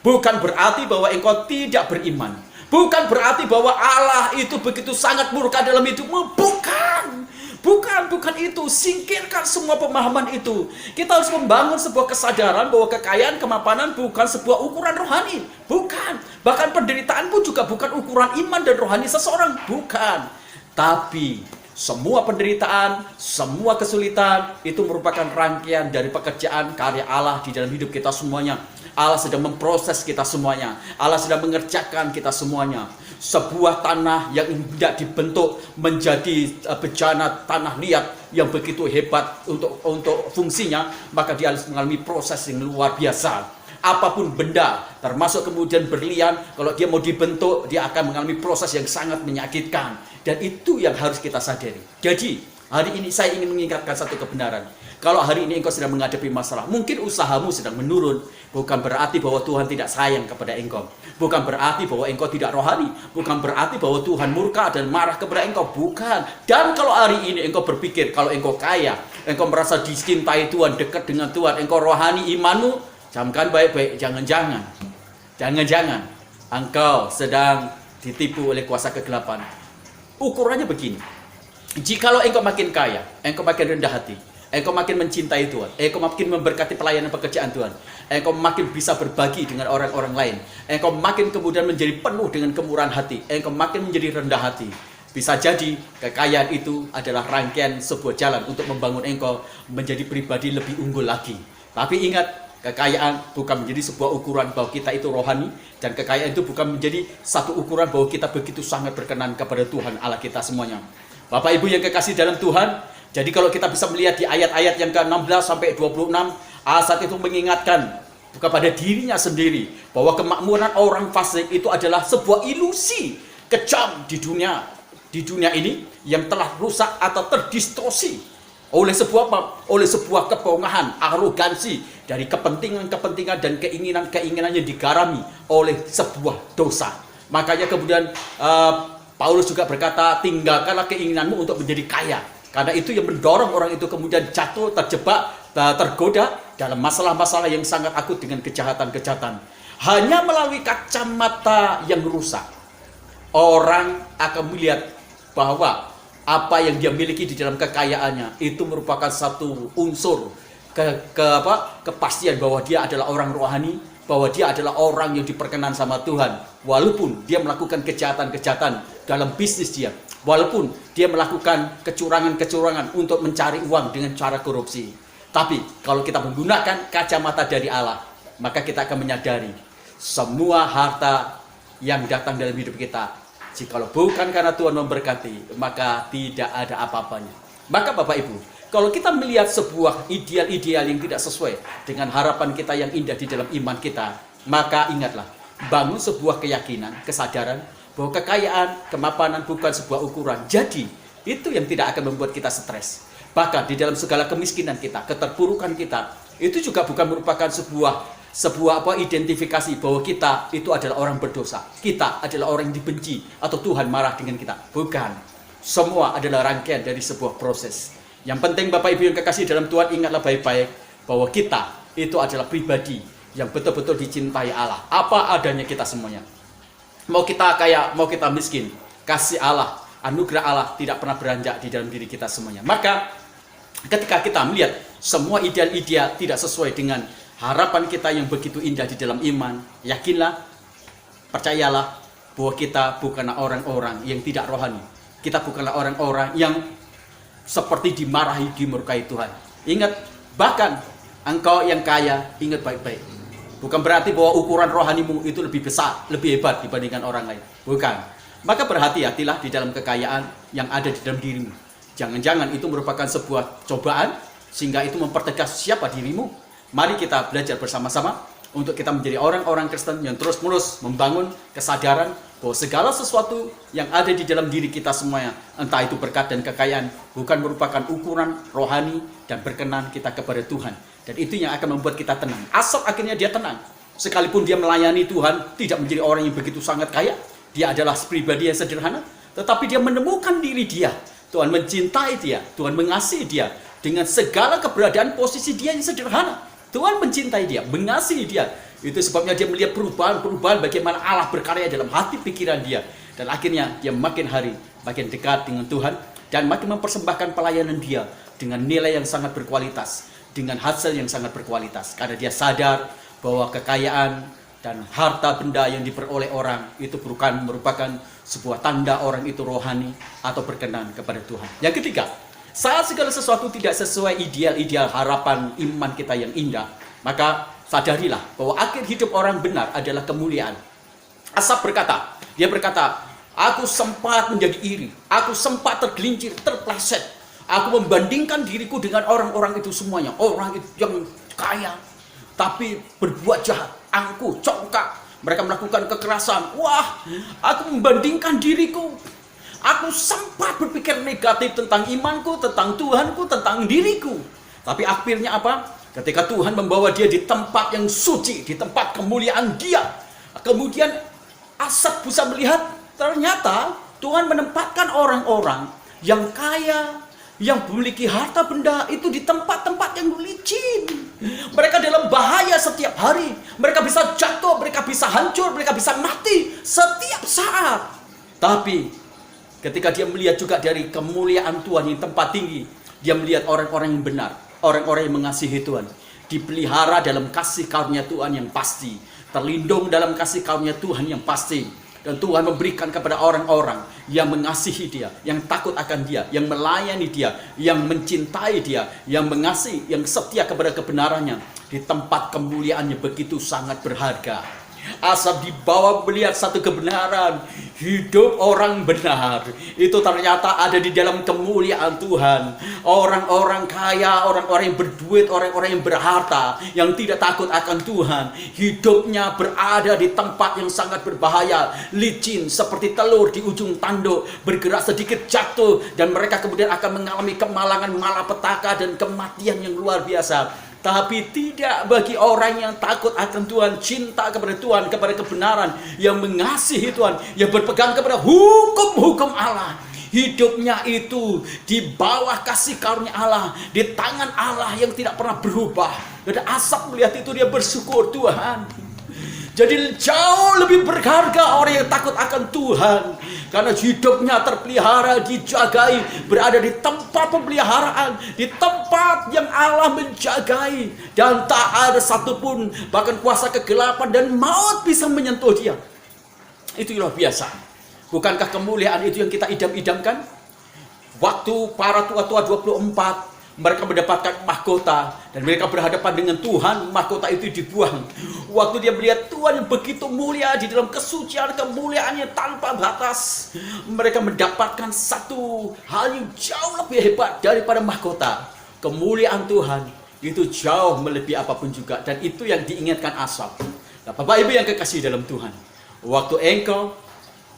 Bukan berarti bahwa engkau tidak beriman. Bukan berarti bahwa Allah itu begitu sangat murka dalam hidupmu. Bukan itu. Singkirkan semua pemahaman itu. Kita harus membangun sebuah kesadaran bahwa kekayaan, kemapanan bukan sebuah ukuran rohani. Bukan. Bahkan penderitaan pun juga bukan ukuran iman dan rohani seseorang. Bukan. Tapi semua penderitaan, semua kesulitan itu merupakan rangkaian dari pekerjaan karya Allah di dalam hidup kita semuanya. Allah sedang memproses kita semuanya. Allah sedang mengerjakan kita semuanya. Sebuah tanah yang tidak dibentuk menjadi bejana tanah liat yang begitu hebat untuk fungsinya, maka dia harus mengalami proses yang luar biasa. Apapun benda, termasuk kemudian berlian, kalau dia mau dibentuk, dia akan mengalami proses yang sangat menyakitkan. Dan itu yang harus kita sadari. Jadi, hari ini saya ingin mengingatkan satu kebenaran. Kalau hari ini engkau sedang menghadapi masalah, mungkin usahamu sedang menurun, bukan berarti bahwa Tuhan tidak sayang kepada engkau. Bukan berarti bahwa engkau tidak rohani. Bukan berarti bahwa Tuhan murka dan marah kepada engkau. Bukan. Dan kalau hari ini engkau berpikir, kalau engkau kaya, engkau merasa dicintai Tuhan, dekat dengan Tuhan, engkau rohani imanmu, camkan baik-baik, jangan-jangan engkau sedang ditipu oleh kuasa kegelapan. Ukurannya begini. Jikalau engkau makin kaya, engkau makin rendah hati, engkau makin mencintai Tuhan, engkau makin memberkati pelayanan pekerjaan Tuhan, engkau makin bisa berbagi dengan orang-orang lain, engkau makin kemudian menjadi penuh dengan kemurahan hati, engkau makin menjadi rendah hati. Bisa jadi kekayaan itu adalah rangkaian sebuah jalan untuk membangun engkau menjadi pribadi lebih unggul lagi. Tapi ingat, kekayaan bukan menjadi sebuah ukuran bahwa kita itu rohani, dan kekayaan itu bukan menjadi satu ukuran bahwa kita begitu sangat berkenan kepada Tuhan Allah kita semuanya. Bapak Ibu yang kekasih dalam Tuhan, jadi kalau kita bisa melihat di ayat-ayat yang ke-16 sampai 26, saat itu mengingatkan kepada dirinya sendiri bahwa kemakmuran orang fasik itu adalah sebuah ilusi kejam di dunia ini yang telah rusak atau terdistorsi oleh sebuah kebohongan, arogansi dari kepentingan-kepentingan dan keinginan-keinginan yang digarami oleh sebuah dosa. Makanya kemudian Paulus juga berkata, tinggalkanlah keinginanmu untuk menjadi kaya. Karena itu yang mendorong orang itu kemudian jatuh, terjebak, tergoda dalam masalah-masalah yang sangat akut dengan kejahatan-kejahatan. Hanya melalui kacamata yang rusak, orang akan melihat bahwa apa yang dia miliki di dalam kekayaannya itu merupakan satu unsur kepastian bahwa dia adalah orang rohani, bahwa dia adalah orang yang diperkenan sama Tuhan, walaupun dia melakukan kejahatan-kejahatan dalam bisnis dia, walaupun dia melakukan kecurangan-kecurangan untuk mencari uang dengan cara korupsi. Tapi kalau kita menggunakan kacamata dari Allah, maka kita akan menyadari semua harta yang datang dalam hidup kita, jikalau bukan karena Tuhan memberkati, maka tidak ada apa-apanya. Maka Bapak Ibu, kalau kita melihat sebuah ideal-ideal yang tidak sesuai dengan harapan kita yang indah di dalam iman kita, maka ingatlah, bangun sebuah keyakinan, kesadaran bahwa kekayaan, kemapanan bukan sebuah ukuran. Jadi, itu yang tidak akan membuat kita stres. Bahkan di dalam segala kemiskinan kita, keterpurukan kita, itu juga bukan merupakan sebuah identifikasi bahwa kita itu adalah orang berdosa. Kita adalah orang yang dibenci atau Tuhan marah dengan kita. Bukan. Semua adalah rangkaian dari sebuah proses. Yang penting Bapak Ibu yang kekasih dalam Tuhan, ingatlah baik-baik bahwa kita itu adalah pribadi yang betul-betul dicintai Allah. Apa adanya kita semuanya. Mau kita kaya, mau kita miskin, kasih Allah, anugerah Allah tidak pernah beranjak di dalam diri kita semuanya. Maka ketika kita melihat semua ideal-ideal tidak sesuai dengan harapan kita yang begitu indah di dalam iman, yakinlah, percayalah bahwa kita bukanlah orang-orang yang tidak rohani. Kita bukanlah orang-orang yang seperti dimarahi, dimurkai Tuhan. Ingat, bahkan engkau yang kaya, ingat baik-baik. Bukan berarti bahwa ukuran rohanimu itu lebih besar, lebih hebat dibandingkan orang lain. Bukan. Maka berhati-hatilah di dalam kekayaan yang ada di dalam dirimu. Jangan-jangan itu merupakan sebuah cobaan, sehingga itu mempertegas siapa dirimu. Mari kita belajar bersama-sama untuk kita menjadi orang-orang Kristen yang terus-menerus membangun kesadaran bahwa segala sesuatu yang ada di dalam diri kita semuanya, entah itu berkat dan kekayaan, bukan merupakan ukuran rohani dan berkenan kita kepada Tuhan. Dan itu yang akan membuat kita tenang. Asal akhirnya dia tenang. Sekalipun dia melayani Tuhan, tidak menjadi orang yang begitu sangat kaya. Dia adalah pribadi yang sederhana, tetapi dia menemukan diri dia. Tuhan mencintai dia, Tuhan mengasihi dia dengan segala keberadaan posisi dia yang sederhana. Tuhan mencintai dia, mengasihi dia. Itu sebabnya dia melihat perubahan-perubahan bagaimana Allah berkarya dalam hati pikiran dia. Dan akhirnya dia makin hari makin dekat dengan Tuhan dan makin mempersembahkan pelayanan dia dengan nilai yang sangat berkualitas, dengan hasil yang sangat berkualitas. Karena dia sadar bahwa kekayaan dan harta benda yang diperoleh orang itu bukan merupakan sebuah tanda orang itu rohani atau berkenan kepada Tuhan. Yang ketiga, saat segala sesuatu tidak sesuai ideal-ideal harapan iman kita yang indah, maka sadarilah bahwa akhir hidup orang benar adalah kemuliaan. Asap berkata, dia berkata, aku sempat menjadi iri, aku sempat tergelincir, terpleset. Aku membandingkan diriku dengan orang-orang itu semuanya, orang itu yang kaya, tapi berbuat jahat, angkuh, congkak. Mereka melakukan kekerasan. Wah, aku membandingkan diriku. Aku sempat berpikir negatif tentang imanku, tentang Tuhanku, tentang diriku. Tapi akhirnya apa? Ketika Tuhan membawa dia di tempat yang suci, di tempat kemuliaan dia. Kemudian Asap bisa melihat, ternyata Tuhan menempatkan orang-orang yang kaya, yang memiliki harta benda itu di tempat-tempat yang licin. Mereka dalam bahaya setiap hari. Mereka bisa jatuh, mereka bisa hancur, mereka bisa mati setiap saat. Tapi ketika dia melihat juga dari kemuliaan Tuhan yang tempat tinggi, dia melihat orang-orang yang benar, orang-orang yang mengasihi Tuhan, dipelihara dalam kasih karunia Tuhan yang pasti, terlindung dalam kasih karunia Tuhan yang pasti. Dan Tuhan memberikan kepada orang-orang yang mengasihi dia, yang takut akan dia, yang melayani dia, yang mencintai dia, yang mengasihi, yang setia kepada kebenarannya. Di tempat kemuliaannya begitu sangat berharga. Asap dibawa melihat satu kebenaran. Hidup orang benar itu ternyata ada di dalam kemuliaan Tuhan. Orang-orang kaya, orang-orang yang berduit, orang-orang yang berharta, yang tidak takut akan Tuhan, hidupnya berada di tempat yang sangat berbahaya, licin seperti telur di ujung tanduk, bergerak sedikit jatuh, dan mereka kemudian akan mengalami kemalangan, malapetaka, dan kematian yang luar biasa. Tapi tidak bagi orang yang takut akan Tuhan, cinta kepada Tuhan, kepada kebenaran, yang mengasihi Tuhan, yang berpegang kepada hukum-hukum Allah. Hidupnya itu di bawah kasih karunia Allah, di tangan Allah yang tidak pernah berubah. Dan Asap melihat itu, dia bersyukur, Tuhan. Jadi jauh lebih berharga orang yang takut akan Tuhan, karena hidupnya terpelihara, dijagai, berada di tempat pemeliharaan, di tempat yang Allah menjagai, dan tak ada satupun, bahkan kuasa kegelapan dan maut bisa menyentuh dia. Itu luar biasa. Bukankah kemuliaan itu yang kita idam-idamkan? Waktu para tua-tua 24, mereka mendapatkan mahkota, dan mereka berhadapan dengan Tuhan, mahkota itu dibuang. Waktu dia melihat Tuhan yang begitu mulia di dalam kesucian, kemuliaannya tanpa batas, mereka mendapatkan satu hal yang jauh lebih hebat daripada mahkota. Kemuliaan Tuhan itu jauh melebihi apapun juga, dan itu yang diingatkan Asap. Nah, Bapak Ibu yang kekasih dalam Tuhan, waktu engkau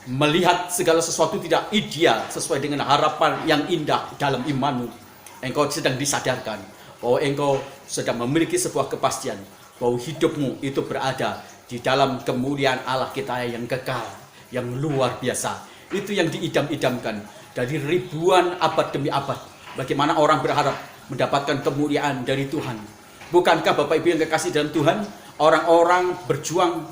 melihat segala sesuatu tidak ideal sesuai dengan harapan yang indah dalam imanmu, engkau sedang disadarkan bahwa engkau sedang memiliki sebuah kepastian bahwa hidupmu itu berada di dalam kemuliaan Allah kita yang kekal, yang luar biasa. Itu yang diidam-idamkan dari ribuan abad demi abad. Bagaimana orang berharap mendapatkan kemuliaan dari Tuhan. Bukankah Bapak Ibu yang kekasih dalam Tuhan, orang-orang berjuang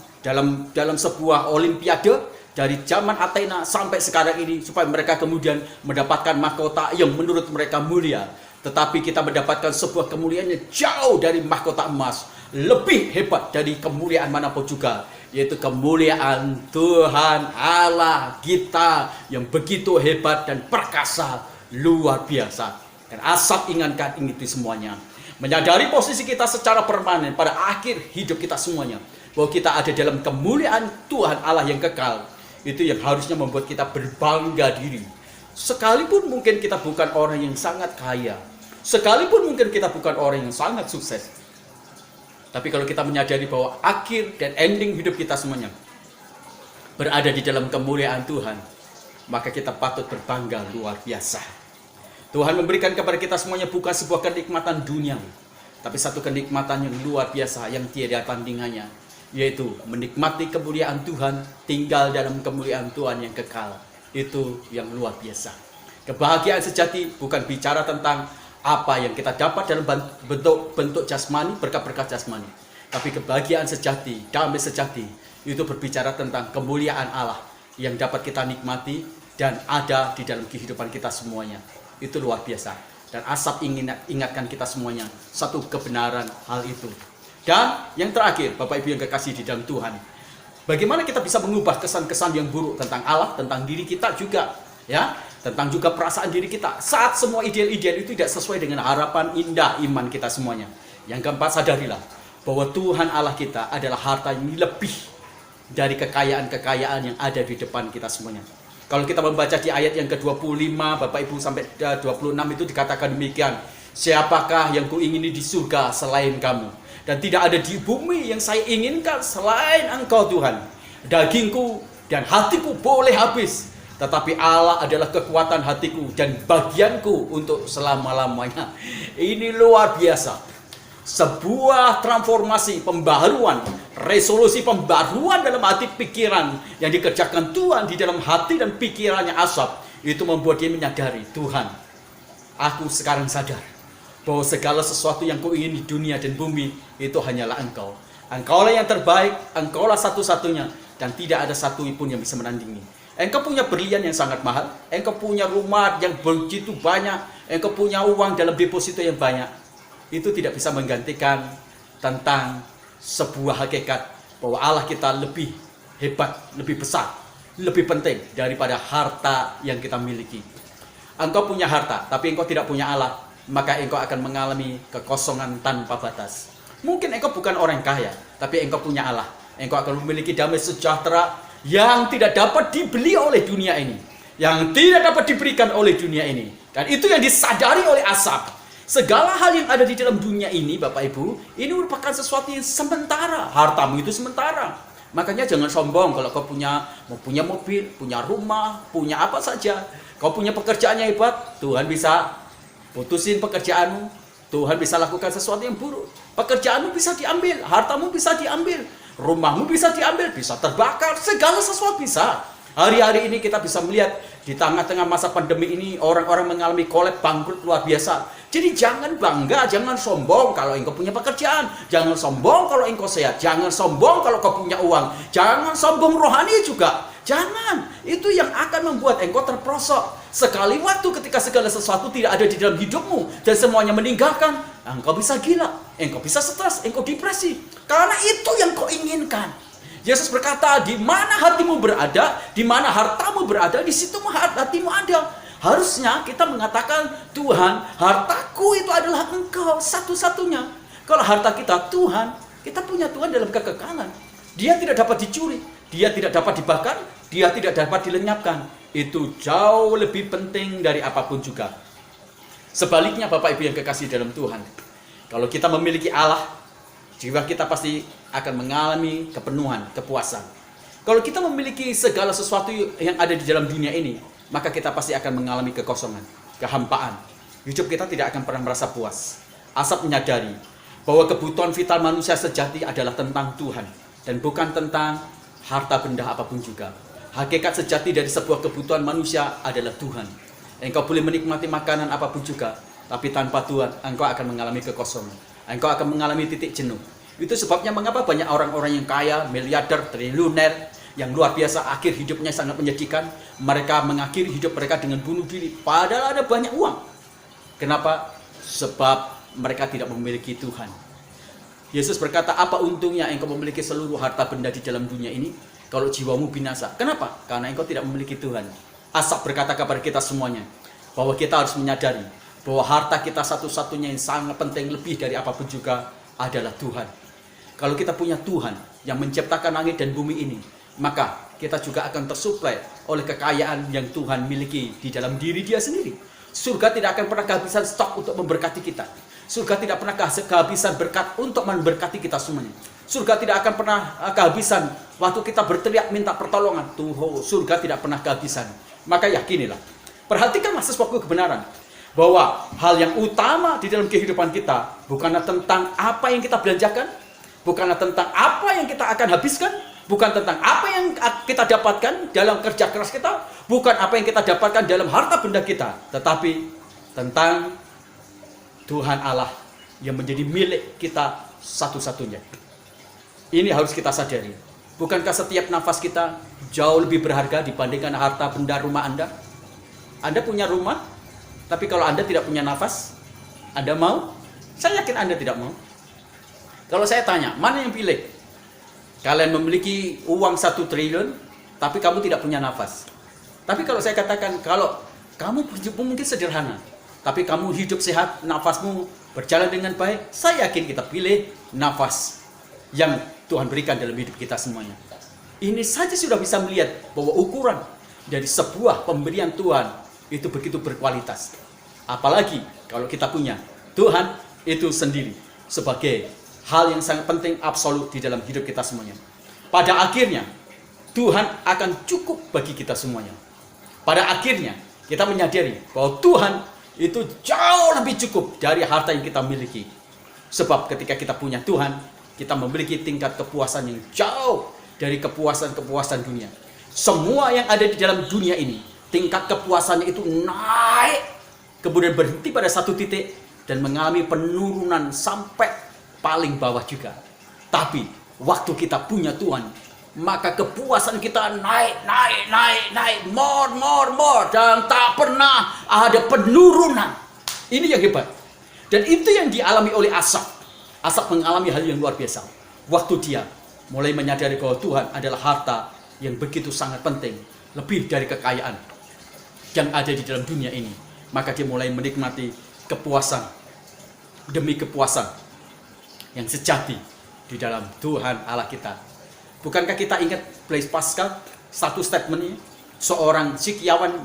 dalam sebuah olimpiade dari zaman Athena sampai sekarang ini, supaya mereka kemudian mendapatkan mahkota yang menurut mereka mulia. Tetapi kita mendapatkan sebuah kemuliaan yang jauh dari mahkota emas, lebih hebat dari kemuliaan manapun juga, yaitu kemuliaan Tuhan Allah kita yang begitu hebat dan perkasa, luar biasa. Dan Asap ingatkan itu semuanya, menyadari posisi kita secara permanen pada akhir hidup kita semuanya, bahwa kita ada dalam kemuliaan Tuhan Allah yang kekal. Itu yang harusnya membuat kita berbangga diri. Sekalipun mungkin kita bukan orang yang sangat kaya, sekalipun mungkin kita bukan orang yang sangat sukses, tapi kalau kita menyadari bahwa akhir dan ending hidup kita semuanya berada di dalam kemuliaan Tuhan, maka kita patut berbangga luar biasa. Tuhan memberikan kepada kita semuanya bukan sebuah kenikmatan dunia, tapi satu kenikmatan yang luar biasa yang tiada tandingannya, yaitu menikmati kemuliaan Tuhan, tinggal dalam kemuliaan Tuhan yang kekal. Itu yang luar biasa. Kebahagiaan sejati bukan bicara tentang apa yang kita dapat dalam bentuk jasmani, berkat-berkat jasmani, tapi kebahagiaan sejati, damai sejati, itu berbicara tentang kemuliaan Allah yang dapat kita nikmati dan ada di dalam kehidupan kita semuanya. Itu luar biasa. Dan Asap ingin ingatkan kita semuanya satu kebenaran hal itu. Dan yang terakhir, Bapak Ibu yang kekasih di dalam Tuhan, bagaimana kita bisa mengubah kesan-kesan yang buruk tentang Allah, tentang diri kita juga, ya, tentang juga perasaan diri kita, saat semua ideal-ideal itu tidak sesuai dengan harapan indah iman kita semuanya. Yang keempat, sadarilah bahwa Tuhan Allah kita adalah harta yang lebih dari kekayaan-kekayaan yang ada di depan kita semuanya. Kalau kita membaca di ayat yang ke-25 Bapak Ibu sampai 26 itu dikatakan demikian. Siapakah yang kuingini di surga selain kamu? Dan tidak ada di bumi yang saya inginkan selain Engkau Tuhan. Dagingku dan hatiku boleh habis, tetapi Allah adalah kekuatan hatiku dan bagianku untuk selama-lamanya. Ini luar biasa. Sebuah transformasi, pembaharuan, resolusi pembaharuan dalam hati pikiran yang dikerjakan Tuhan di dalam hati dan pikirannya Asaf, itu membuat dia menyadari, Tuhan, aku sekarang sadar bahwa segala sesuatu yang kuingin di dunia dan bumi itu hanyalah Engkau. Engkaulah yang terbaik, Engkaulah satu-satunya, dan tidak ada satu pun yang bisa menandingi. Engkau punya berlian yang sangat mahal, Engkau punya rumah yang begitu banyak, Engkau punya uang dalam deposito yang banyak. Itu tidak bisa menggantikan tentang sebuah hakikat bahwa Allah kita lebih hebat, lebih besar, lebih penting daripada harta yang kita miliki. Engkau punya harta, tapi engkau tidak punya Allah, maka engkau akan mengalami kekosongan tanpa batas. Mungkin engkau bukan orang kaya, tapi engkau punya Allah. Engkau akan memiliki damai sejahtera yang tidak dapat dibeli oleh dunia ini, yang tidak dapat diberikan oleh dunia ini. Dan itu yang disadari oleh Asaf. Segala hal yang ada di dalam dunia ini, Bapak Ibu, ini merupakan sesuatu yang sementara. Hartamu itu sementara. Makanya jangan sombong kalau kau punya mobil, punya rumah, punya apa saja. Kau punya pekerjaan yang hebat, Tuhan bisa putusin pekerjaanmu. Tuhan bisa lakukan sesuatu yang buruk. Pekerjaanmu bisa diambil, hartamu bisa diambil, rumahmu bisa diambil, bisa terbakar, segala sesuatu bisa. Hari-hari ini kita bisa melihat di tengah-tengah masa pandemi ini orang-orang mengalami kolap bangkrut luar biasa. Jadi jangan bangga, jangan sombong kalau engkau punya pekerjaan. Jangan sombong kalau engkau sehat. Jangan sombong kalau kau punya uang. Jangan sombong rohani juga. Jangan. Itu yang akan membuat engkau terperosok. Sekali waktu ketika segala sesuatu tidak ada di dalam hidupmu dan semuanya meninggalkan, engkau bisa gila, engkau bisa stres, engkau depresi. Karena itu yang kau inginkan. Yesus berkata, di mana hatimu berada, di mana hartamu berada, di situ hatimu ada. Harusnya kita mengatakan, Tuhan, hartaku itu adalah Engkau satu-satunya. Kalau harta kita Tuhan, kita punya Tuhan dalam kekekalan. Dia tidak dapat dicuri, dia tidak dapat dibakar, dia tidak dapat dilenyapkan. Itu jauh lebih penting dari apapun juga. Sebaliknya Bapak Ibu yang kekasih dalam Tuhan, kalau kita memiliki Allah, jiwa kita pasti akan mengalami kepenuhan, kepuasan. Kalau kita memiliki segala sesuatu yang ada di dalam dunia ini, maka kita pasti akan mengalami kekosongan, kehampaan. Hidup kita tidak akan pernah merasa puas. Asaf menyadari bahwa kebutuhan vital manusia sejati adalah tentang Tuhan dan bukan tentang harta benda apapun juga. Hakikat sejati dari sebuah kebutuhan manusia adalah Tuhan. Engkau boleh menikmati makanan apapun juga, tapi tanpa Tuhan engkau akan mengalami kekosongan. Engkau akan mengalami titik jenuh. Itu sebabnya mengapa banyak orang-orang yang kaya, miliarder, triliuner, yang luar biasa, akhir hidupnya sangat menyedihkan. Mereka mengakhiri hidup mereka dengan bunuh diri, padahal ada banyak uang. Kenapa? Sebab mereka tidak memiliki Tuhan. Yesus berkata, apa untungnya engkau memiliki seluruh harta benda di dalam dunia ini, kalau jiwamu binasa? Kenapa? Karena engkau tidak memiliki Tuhan. Asaf berkata kepada kita semuanya, bahwa kita harus menyadari, bahwa harta kita satu-satunya yang sangat penting lebih dari apapun juga adalah Tuhan. Kalau kita punya Tuhan yang menciptakan langit dan bumi ini, maka kita juga akan tersuplai oleh kekayaan yang Tuhan miliki di dalam diri Dia sendiri. Surga tidak akan pernah kehabisan stok untuk memberkati kita. Surga tidak pernah kehabisan berkat untuk memberkati kita semuanya. Surga tidak akan pernah kehabisan waktu kita berteriak minta pertolongan. Surga tidak pernah kehabisan. Maka yakinilah, perhatikanlah sesuatu kebenaran, bahwa hal yang utama di dalam kehidupan kita bukanlah tentang apa yang kita belanjakan, bukanlah tentang apa yang kita akan habiskan, bukan tentang apa yang kita dapatkan dalam kerja keras kita, bukan apa yang kita dapatkan dalam harta benda kita, tetapi tentang Tuhan Allah yang menjadi milik kita satu-satunya. Ini harus kita sadari. Bukankah setiap nafas kita jauh lebih berharga dibandingkan harta benda rumah Anda? Anda punya rumah, tapi kalau Anda tidak punya nafas, Anda mau? Saya yakin Anda tidak mau. Kalau saya tanya, mana yang pilih? Kalian memiliki uang 1 triliun, tapi kamu tidak punya nafas. Tapi kalau saya katakan, kalau kamu mungkin sederhana, tapi kamu hidup sehat, nafasmu berjalan dengan baik, saya yakin kita pilih nafas. yang Tuhan berikan dalam hidup kita semuanya. Ini saja sudah bisa melihat bahwa ukuran dari sebuah pemberian Tuhan itu begitu berkualitas. Apalagi kalau kita punya Tuhan itu sendiri sebagai hal yang sangat penting absolut di dalam hidup kita semuanya. Pada akhirnya Tuhan akan cukup bagi kita semuanya. Pada akhirnya kita menyadari bahwa Tuhan itu jauh lebih cukup dari harta yang kita miliki. Sebab ketika kita punya Tuhan, kita memiliki tingkat kepuasan yang jauh dari kepuasan-kepuasan dunia. Semua yang ada di dalam dunia ini, tingkat kepuasannya itu naik, kemudian berhenti pada satu titik dan mengalami penurunan sampai paling bawah juga. Tapi waktu kita punya Tuhan, maka kepuasan kita naik, more, dan tak pernah ada penurunan. Ini yang hebat. Dan itu yang dialami oleh Asaf. Asaf mengalami hal yang luar biasa. Waktu dia mulai menyadari bahwa Tuhan adalah harta yang begitu sangat penting, lebih dari kekayaan yang ada di dalam dunia ini. Maka dia mulai menikmati kepuasan demi kepuasan yang sejati di dalam Tuhan Allah kita. Bukankah kita ingat Blaise Pascal, satu statementnya, seorang psikiawan,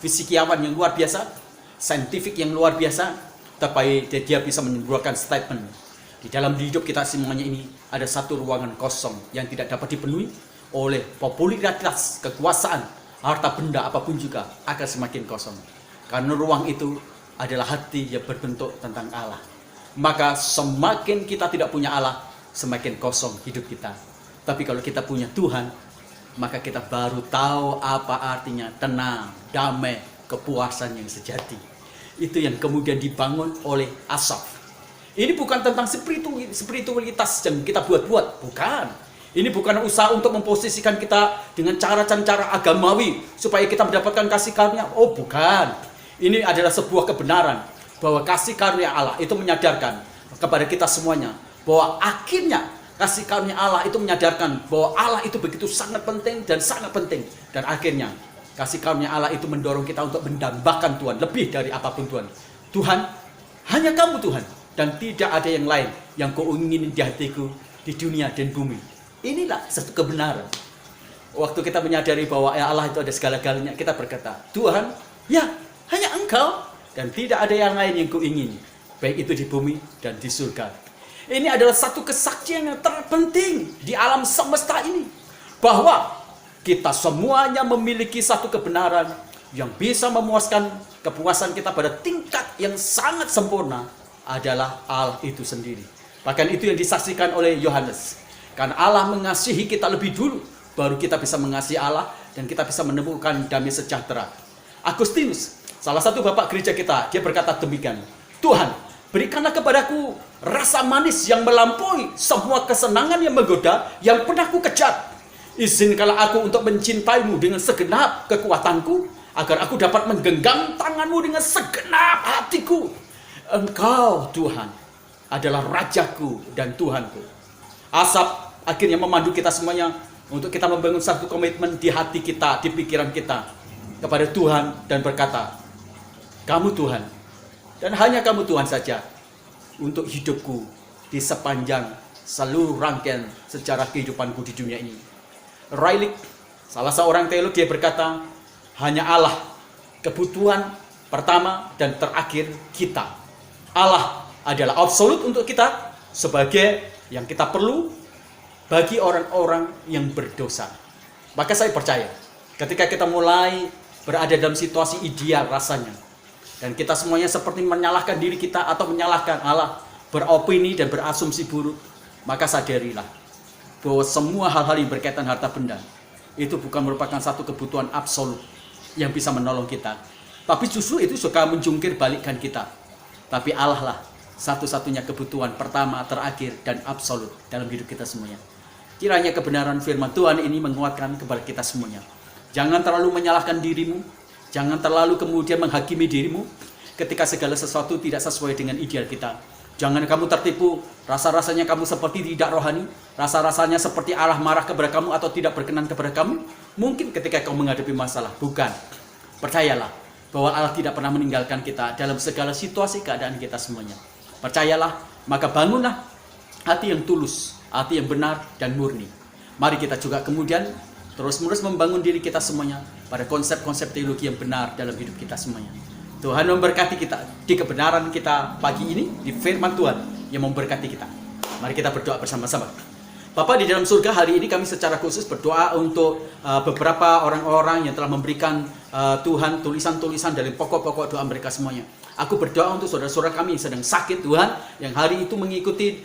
fisikiawan yang luar biasa, saintifik yang luar biasa, tapi dia bisa mengeluarkan statement. Di dalam hidup kita semuanya ini ada satu ruangan kosong yang tidak dapat dipenuhi oleh popularitas, kekuasaan, harta benda apapun juga akan semakin kosong. Karena ruang itu adalah hati yang berbentuk tentang Allah. Maka semakin kita tidak punya Allah, semakin kosong hidup kita. Tapi kalau kita punya Tuhan, maka kita baru tahu apa artinya tenang, damai, kepuasan yang sejati. Itu yang kemudian dibangun oleh Asaf. Ini bukan tentang spiritualitas yang kita buat-buat, bukan. Ini bukan usaha untuk memposisikan kita dengan cara-cara agamawi supaya kita mendapatkan kasih karunia. Oh, bukan. Ini adalah sebuah kebenaran bahwa kasih karunia Allah itu menyadarkan kepada kita semuanya bahwa akhirnya kasih karunia Allah itu menyadarkan bahwa Allah itu begitu sangat penting dan sangat penting. Dan akhirnya kasih karunia Allah itu mendorong kita untuk mendambakan Tuhan lebih dari apapun Tuhan. Tuhan, hanya kamu Tuhan. Dan tidak ada yang lain yang kau inginin di hatiku di dunia dan bumi. Inilah satu kebenaran. Waktu kita menyadari bahwa Allah itu ada segala-galanya, kita berkata, Tuhan, ya hanya Engkau. Dan tidak ada yang lain yang kau ingini. Baik itu di bumi dan di surga. Ini adalah satu kesaksian yang terpenting di alam semesta ini. Bahwa kita semuanya memiliki satu kebenaran yang bisa memuaskan kepuasan kita pada tingkat yang sangat sempurna adalah Allah itu sendiri. Bahkan itu yang disaksikan oleh Yohanes. Karena Allah mengasihi kita lebih dulu, baru kita bisa mengasihi Allah dan kita bisa menemukan damai sejahtera. Agustinus, salah satu bapak gereja kita, dia berkata demikian, Tuhan, berikanlah kepadaku rasa manis yang melampaui semua kesenangan yang menggoda yang pernah ku kejar. Izinkanlah aku untuk mencintaimu dengan segenap kekuatanku, agar aku dapat menggenggam tanganmu dengan segenap hatiku. Engkau Tuhan adalah Rajaku dan Tuhanku. Asaf akhirnya memandu kita semuanya untuk kita membangun satu komitmen di hati kita, di pikiran kita kepada Tuhan dan berkata, kamu Tuhan dan hanya kamu Tuhan saja untuk hidupku di sepanjang seluruh rangkaian sejarah kehidupanku di dunia ini. Riley, salah seorang teolog, dia berkata, hanya Allah kebutuhan pertama dan terakhir kita. Allah adalah absolut untuk kita sebagai yang kita perlu bagi orang-orang yang berdosa. Maka saya percaya ketika kita mulai berada dalam situasi ideal rasanya dan kita semuanya seperti menyalahkan diri kita atau menyalahkan Allah, beropini dan berasumsi buruk, maka sadarilah bahwa semua hal-hal yang berkaitan harta benda itu bukan merupakan satu kebutuhan absolut yang bisa menolong kita, tapi justru itu suka menjungkir balikkan kita. Tapi Allah lah satu-satunya kebutuhan pertama, terakhir, dan absolut dalam hidup kita semuanya. Kiranya kebenaran firman Tuhan ini menguatkan kepada kita semuanya. Jangan terlalu menyalahkan dirimu, jangan terlalu kemudian menghakimi dirimu ketika segala sesuatu tidak sesuai dengan ideal kita. Jangan kamu tertipu, rasa-rasanya kamu seperti tidak rohani, rasa-rasanya seperti Allah marah kepada kamu atau tidak berkenan kepada kamu. Mungkin ketika kamu menghadapi masalah, bukan. Percayalah bahwa Allah tidak pernah meninggalkan kita dalam segala situasi keadaan kita semuanya. Percayalah, maka bangunlah hati yang tulus hati yang benar dan murni. Mari kita juga kemudian terus-menerus membangun diri kita semuanya pada konsep-konsep teologi yang benar dalam hidup kita semuanya. Tuhan memberkati kita di kebenaran kita pagi ini, di firman Tuhan yang memberkati kita. Mari kita berdoa bersama-sama. Bapa di dalam surga, hari ini kami secara khusus berdoa untuk beberapa orang-orang yang telah memberikan Tuhan tulisan-tulisan dari pokok-pokok doa mereka semuanya. Aku berdoa untuk saudara-saudara kami yang sedang sakit Tuhan, yang hari itu mengikuti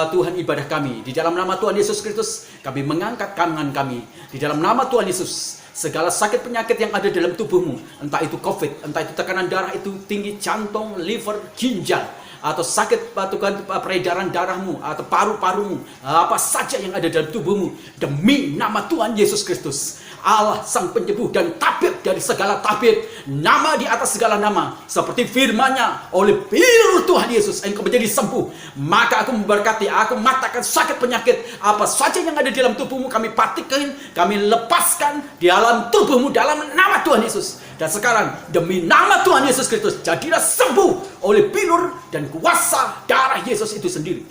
Tuhan ibadah kami. Di dalam nama Tuhan Yesus Kristus, kami mengangkat tangan kami. Di dalam nama Tuhan Yesus, segala sakit penyakit yang ada dalam tubuhmu, entah itu COVID, entah itu tekanan darah itu tinggi, jantung, liver, ginjal, atau sakit Tuhan peredaran darahmu, atau paru-parumu, apa saja yang ada dalam tubuhmu, demi nama Tuhan Yesus Kristus, Allah sang penyembuh dan tabib dari segala tabib, nama di atas segala nama, seperti firman-Nya, oleh pil Tuhan Yesus engkau menjadi sembuh. Maka aku memberkati, aku mengatakan sakit penyakit apa saja yang ada di dalam tubuhmu, kami patikan, kami lepaskan di dalam tubuhmu dalam nama Tuhan Yesus. Dan sekarang demi nama Tuhan Yesus Kristus, jadilah sembuh oleh pilur dan kuasa darah Yesus itu sendiri.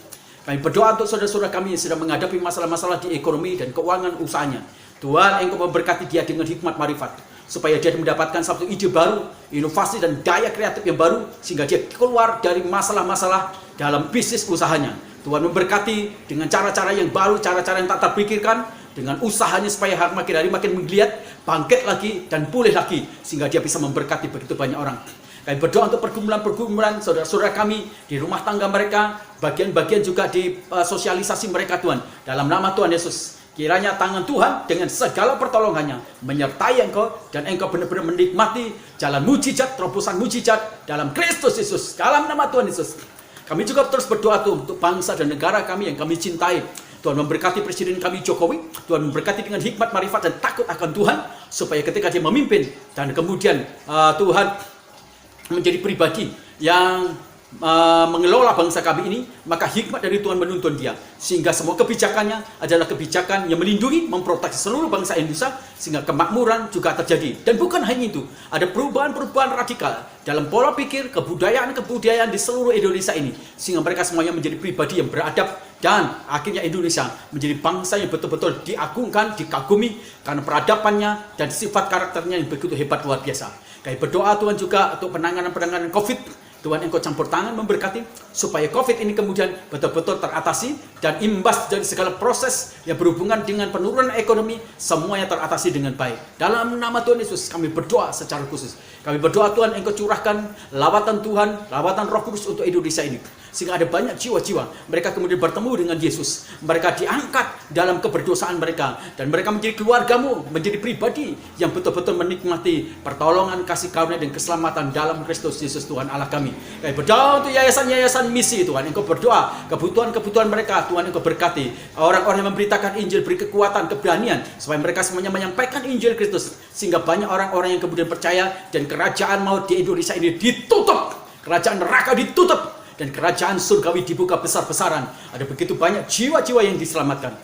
Kami berdoa untuk saudara-saudara kami yang sedang menghadapi masalah-masalah di ekonomi dan keuangan usahanya. Tuhan engkau memberkati dia dengan hikmat marifat, supaya dia mendapatkan satu ide baru, inovasi dan daya kreatif yang baru, sehingga dia keluar dari masalah-masalah dalam bisnis usahanya. Tuhan memberkati dengan cara-cara yang baru, cara-cara yang tak terpikirkan, dengan usahanya supaya makin hari makin menggeliat, bangkit lagi dan pulih lagi, sehingga dia bisa memberkati begitu banyak orang. Kami berdoa untuk pergumulan-pergumulan saudara-saudara kami di rumah tangga mereka, bagian-bagian juga di sosialisasi mereka Tuhan. Dalam nama Tuhan Yesus, kiranya tangan Tuhan dengan segala pertolongannya menyertai engkau, dan engkau benar-benar menikmati jalan mujizat, terobosan mujizat dalam Kristus Yesus. Dalam nama Tuhan Yesus, kami juga terus berdoa untuk bangsa dan negara kami yang kami cintai. Tuhan memberkati Presiden kami Jokowi, Tuhan memberkati dengan hikmat, marifat, dan takut akan Tuhan, supaya ketika dia memimpin dan kemudian Tuhan menjadi pribadi yang mengelola bangsa kami ini, maka hikmat dari Tuhan menuntun dia, sehingga semua kebijakannya adalah kebijakan yang melindungi, memproteksi seluruh bangsa Indonesia, sehingga kemakmuran juga terjadi. Dan bukan hanya itu, ada perubahan-perubahan radikal dalam pola pikir, kebudayaan-kebudayaan di seluruh Indonesia ini, sehingga mereka semuanya menjadi pribadi yang beradab, dan akhirnya Indonesia menjadi bangsa yang betul-betul diagungkan, dikagumi karena peradabannya dan sifat karakternya yang begitu hebat, luar biasa. Kami berdoa Tuhan juga untuk penanganan COVID. Tuhan engkau campur tangan memberkati, supaya COVID ini kemudian betul-betul teratasi, dan imbas dari segala proses yang berhubungan dengan penurunan ekonomi, semuanya teratasi dengan baik. Dalam nama Tuhan Yesus kami berdoa secara khusus. Kami berdoa Tuhan engkau curahkan lawatan Tuhan, lawatan Roh Kudus untuk Indonesia ini, sehingga ada banyak jiwa-jiwa mereka kemudian bertemu dengan Yesus, mereka diangkat dalam keberdosaan mereka, dan mereka menjadi keluargamu, menjadi pribadi yang betul-betul menikmati pertolongan, kasih karunia dan keselamatan dalam Kristus Yesus Tuhan Allah kami. Kami berdoa untuk yayasan-yayasan misi Tuhan, engkau berdoa kebutuhan-kebutuhan mereka Tuhan engkau berkati, orang-orang yang memberitakan Injil, beri kekuatan, keberanian, supaya mereka semuanya menyampaikan Injil Kristus, sehingga banyak orang-orang yang kemudian percaya, dan kerajaan maut di Indonesia ini ditutup, kerajaan neraka ditutup, dan kerajaan surgawi dibuka besar-besaran. Ada begitu banyak jiwa-jiwa yang diselamatkan.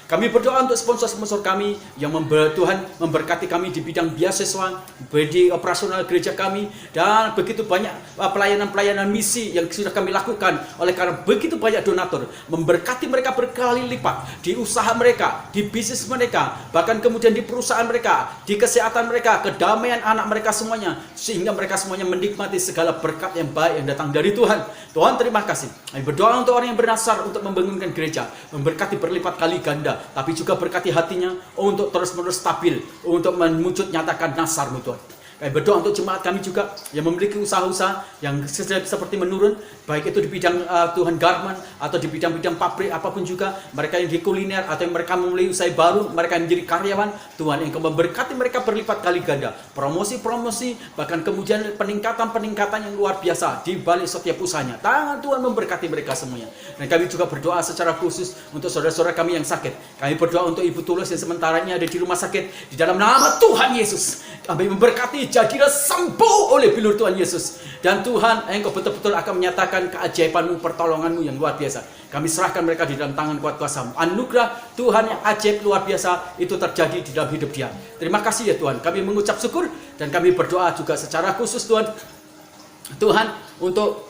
Kami berdoa untuk sponsor-sponsor kami yang Tuhan memberkati kami di bidang beasiswa, di operasional gereja kami, dan begitu banyak pelayanan-pelayanan misi yang sudah kami lakukan. Oleh karena begitu banyak donatur, memberkati mereka berkali lipat di usaha mereka, di bisnis mereka, bahkan kemudian di perusahaan mereka, di kesehatan mereka, kedamaian anak mereka semuanya, sehingga mereka semuanya menikmati segala berkat yang baik yang datang dari Tuhan. Tuhan terima kasih. Kami berdoa untuk orang yang bernasar untuk membangunkan gereja, memberkati berlipat kali ganda, tapi juga berkati hatinya untuk terus-menerus stabil, untuk menwujud nyatakan nasar-Mu Tuhan. Kami berdoa untuk jemaat kami juga yang memiliki usaha-usaha yang seperti menurun, baik itu di bidang Tuhan garment, atau di bidang-bidang pabrik, apapun juga, mereka yang di kuliner, atau yang mereka memulai usaha baru, mereka yang menjadi karyawan, Tuhan engkau memberkati mereka berlipat kali ganda, promosi-promosi, bahkan kemudian peningkatan-peningkatan yang luar biasa di balik setiap usahanya. Tangan Tuhan memberkati mereka semuanya. Dan kami juga berdoa secara khusus untuk saudara-saudara kami yang sakit. Kami berdoa untuk Ibu Tulus yang sementara ini ada di rumah sakit, di dalam nama Tuhan Yesus kami memberkati, jadilah sembuh oleh bilur Tuhan Yesus. Dan Tuhan engkau betul-betul akan menyatakan keajaiban-Mu, pertolongan-Mu yang luar biasa. Kami serahkan mereka di dalam tangan kuat kuasa-Mu. Anugerah Tuhan yang ajaib luar biasa itu terjadi di dalam hidup dia. Terima kasih ya Tuhan, kami mengucap syukur, dan kami berdoa juga secara khusus Tuhan untuk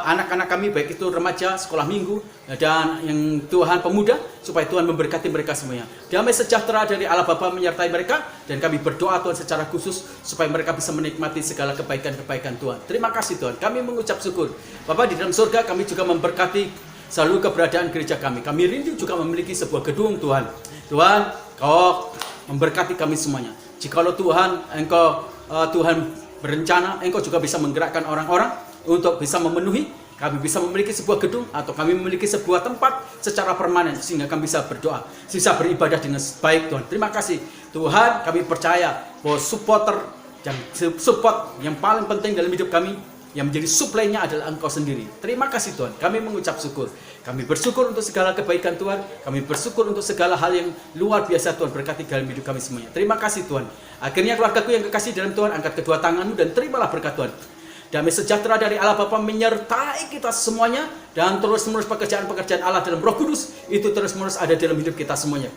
anak-anak kami, baik itu remaja, sekolah minggu, dan yang Tuhan pemuda, supaya Tuhan memberkati mereka semuanya. Damai sejahtera dari Allah Bapa menyertai mereka, dan kami berdoa Tuhan secara khusus supaya mereka bisa menikmati segala kebaikan-kebaikan Tuhan. Terima kasih Tuhan, kami mengucap syukur. Bapak di dalam surga, kami juga memberkati selalu keberadaan gereja kami. Kami rindu juga memiliki sebuah gedung Tuhan. Tuhan, Kau memberkati kami semuanya. Jikalau Tuhan, Tuhan berencana, Engkau juga bisa menggerakkan orang-orang untuk bisa memenuhi, kami bisa memiliki sebuah gedung atau kami memiliki sebuah tempat secara permanen sehingga kami bisa berdoa, bisa beribadah dengan baik Tuhan. Terima kasih Tuhan, kami percaya bahwa support yang paling penting dalam hidup kami, yang menjadi suplainya adalah Engkau sendiri. Terima kasih Tuhan, kami mengucap syukur. Kami bersyukur untuk segala kebaikan Tuhan, kami bersyukur untuk segala hal yang luar biasa Tuhan berkati dalam hidup kami semuanya. Terima kasih Tuhan. Akhirnya keluargaku yang kekasih dalam Tuhan, angkat kedua tanganmu dan terimalah berkat Tuhan. Damai sejahtera dari Allah Bapa menyertai kita semuanya, dan terus-menerus pekerjaan-pekerjaan Allah dalam Roh Kudus itu terus-menerus ada dalam hidup kita semuanya.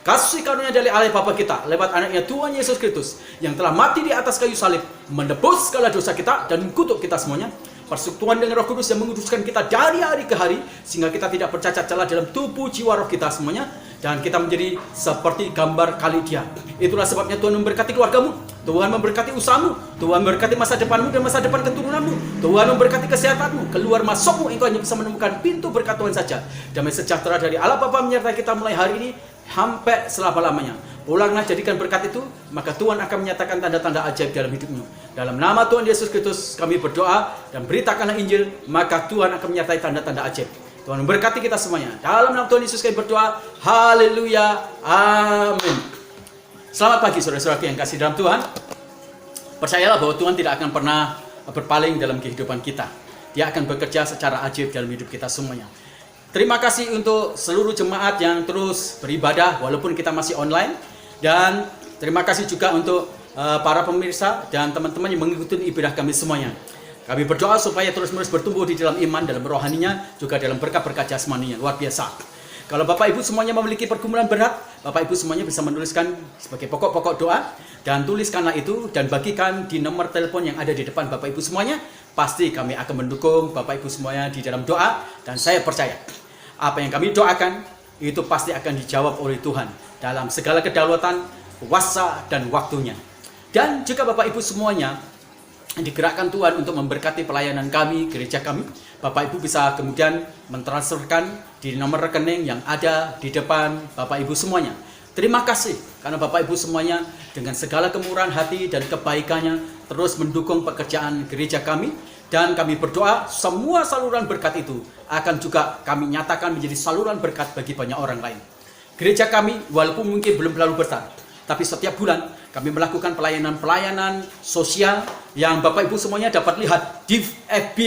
Kasih karunia dari Allah Bapa kita lewat anaknya Tuhan Yesus Kristus yang telah mati di atas kayu salib, menebus segala dosa kita dan mengutuk kita semuanya. Persekutuan dengan Roh Kudus yang menguduskan kita dari hari ke hari sehingga kita tidak bercacat celah dalam tubuh jiwa roh kita semuanya, dan kita menjadi seperti gambar kali Dia. Itulah sebabnya Tuhan memberkati keluargamu, Tuhan memberkati usahamu, Tuhan memberkati masa depanmu dan masa depan keturunanmu, Tuhan memberkati kesehatanmu, keluar masukmu engkau hanya bisa menemukan pintu berkat Tuhan saja. Damai sejahtera dari Allah Bapa menyertai kita mulai hari ini sampai selama-lamanya. Pulanglah jadikan berkat itu, maka Tuhan akan menyatakan tanda-tanda ajaib dalam hidupmu. Dalam nama Tuhan Yesus Kristus kami berdoa dan beritakanlah Injil, maka Tuhan akan menyertai tanda-tanda ajaib. Tuhan memberkati kita semuanya. Dalam nama Tuhan Yesus kami berdoa. Haleluya. Amin. Selamat pagi saudara-saudara yang kasih dalam Tuhan. Percayalah bahwa Tuhan tidak akan pernah berpaling dalam kehidupan kita. Dia akan bekerja secara ajaib dalam hidup kita semuanya. Terima kasih untuk seluruh jemaat yang terus beribadah walaupun kita masih online. Dan terima kasih juga untuk para pemirsa dan teman-teman yang mengikuti ibadah kami semuanya. Kami berdoa supaya terus-menerus bertumbuh di dalam iman, dalam rohaninya, juga dalam berkat-berkat jasmaninya. Luar biasa. Kalau Bapak Ibu semuanya memiliki pergumulan berat, Bapak Ibu semuanya bisa menuliskan sebagai pokok-pokok doa, dan tuliskanlah itu dan bagikan di nomor telepon yang ada di depan Bapak Ibu semuanya. Pasti kami akan mendukung Bapak Ibu semuanya di dalam doa, dan saya percaya apa yang kami doakan itu pasti akan dijawab oleh Tuhan dalam segala kedaulatan, kuasa, dan waktunya. Dan jika Bapak Ibu semuanya digerakkan Tuhan untuk memberkati pelayanan kami, gereja kami, Bapak Ibu bisa kemudian mentransferkan di nomor rekening yang ada di depan Bapak Ibu semuanya. Terima kasih karena Bapak Ibu semuanya dengan segala kemurahan hati dan kebaikannya terus mendukung pekerjaan gereja kami, dan kami berdoa semua saluran berkat itu akan juga kami nyatakan menjadi saluran berkat bagi banyak orang lain. Gereja kami walaupun mungkin belum terlalu besar, tapi setiap bulan kami melakukan pelayanan-pelayanan sosial yang Bapak Ibu semuanya dapat lihat di FB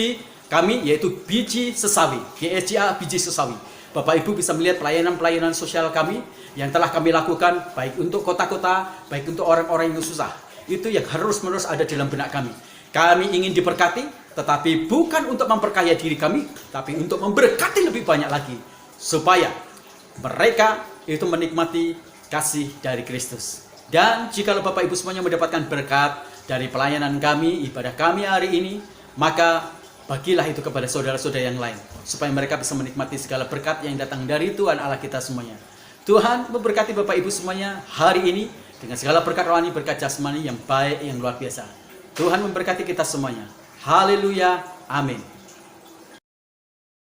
kami, yaitu Biji Sesawi, GSJA Biji Sesawi. Bapak Ibu bisa melihat pelayanan-pelayanan sosial kami yang telah kami lakukan, baik untuk kota-kota, baik untuk orang-orang yang susah. Itu yang harus-menerus ada dalam benak kami. Kami ingin diberkati, tetapi bukan untuk memperkaya diri kami, tapi untuk memberkati lebih banyak lagi, supaya mereka itu menikmati kasih dari Kristus. Dan jika Bapak Ibu semuanya mendapatkan berkat dari pelayanan kami, ibadah kami hari ini, maka bagilah itu kepada saudara-saudara yang lain, supaya mereka bisa menikmati segala berkat yang datang dari Tuhan Allah kita semuanya. Tuhan memberkati Bapak Ibu semuanya hari ini dengan segala berkat rohani, berkat jasmani yang baik, yang luar biasa. Tuhan memberkati kita semuanya. Haleluya. Amin.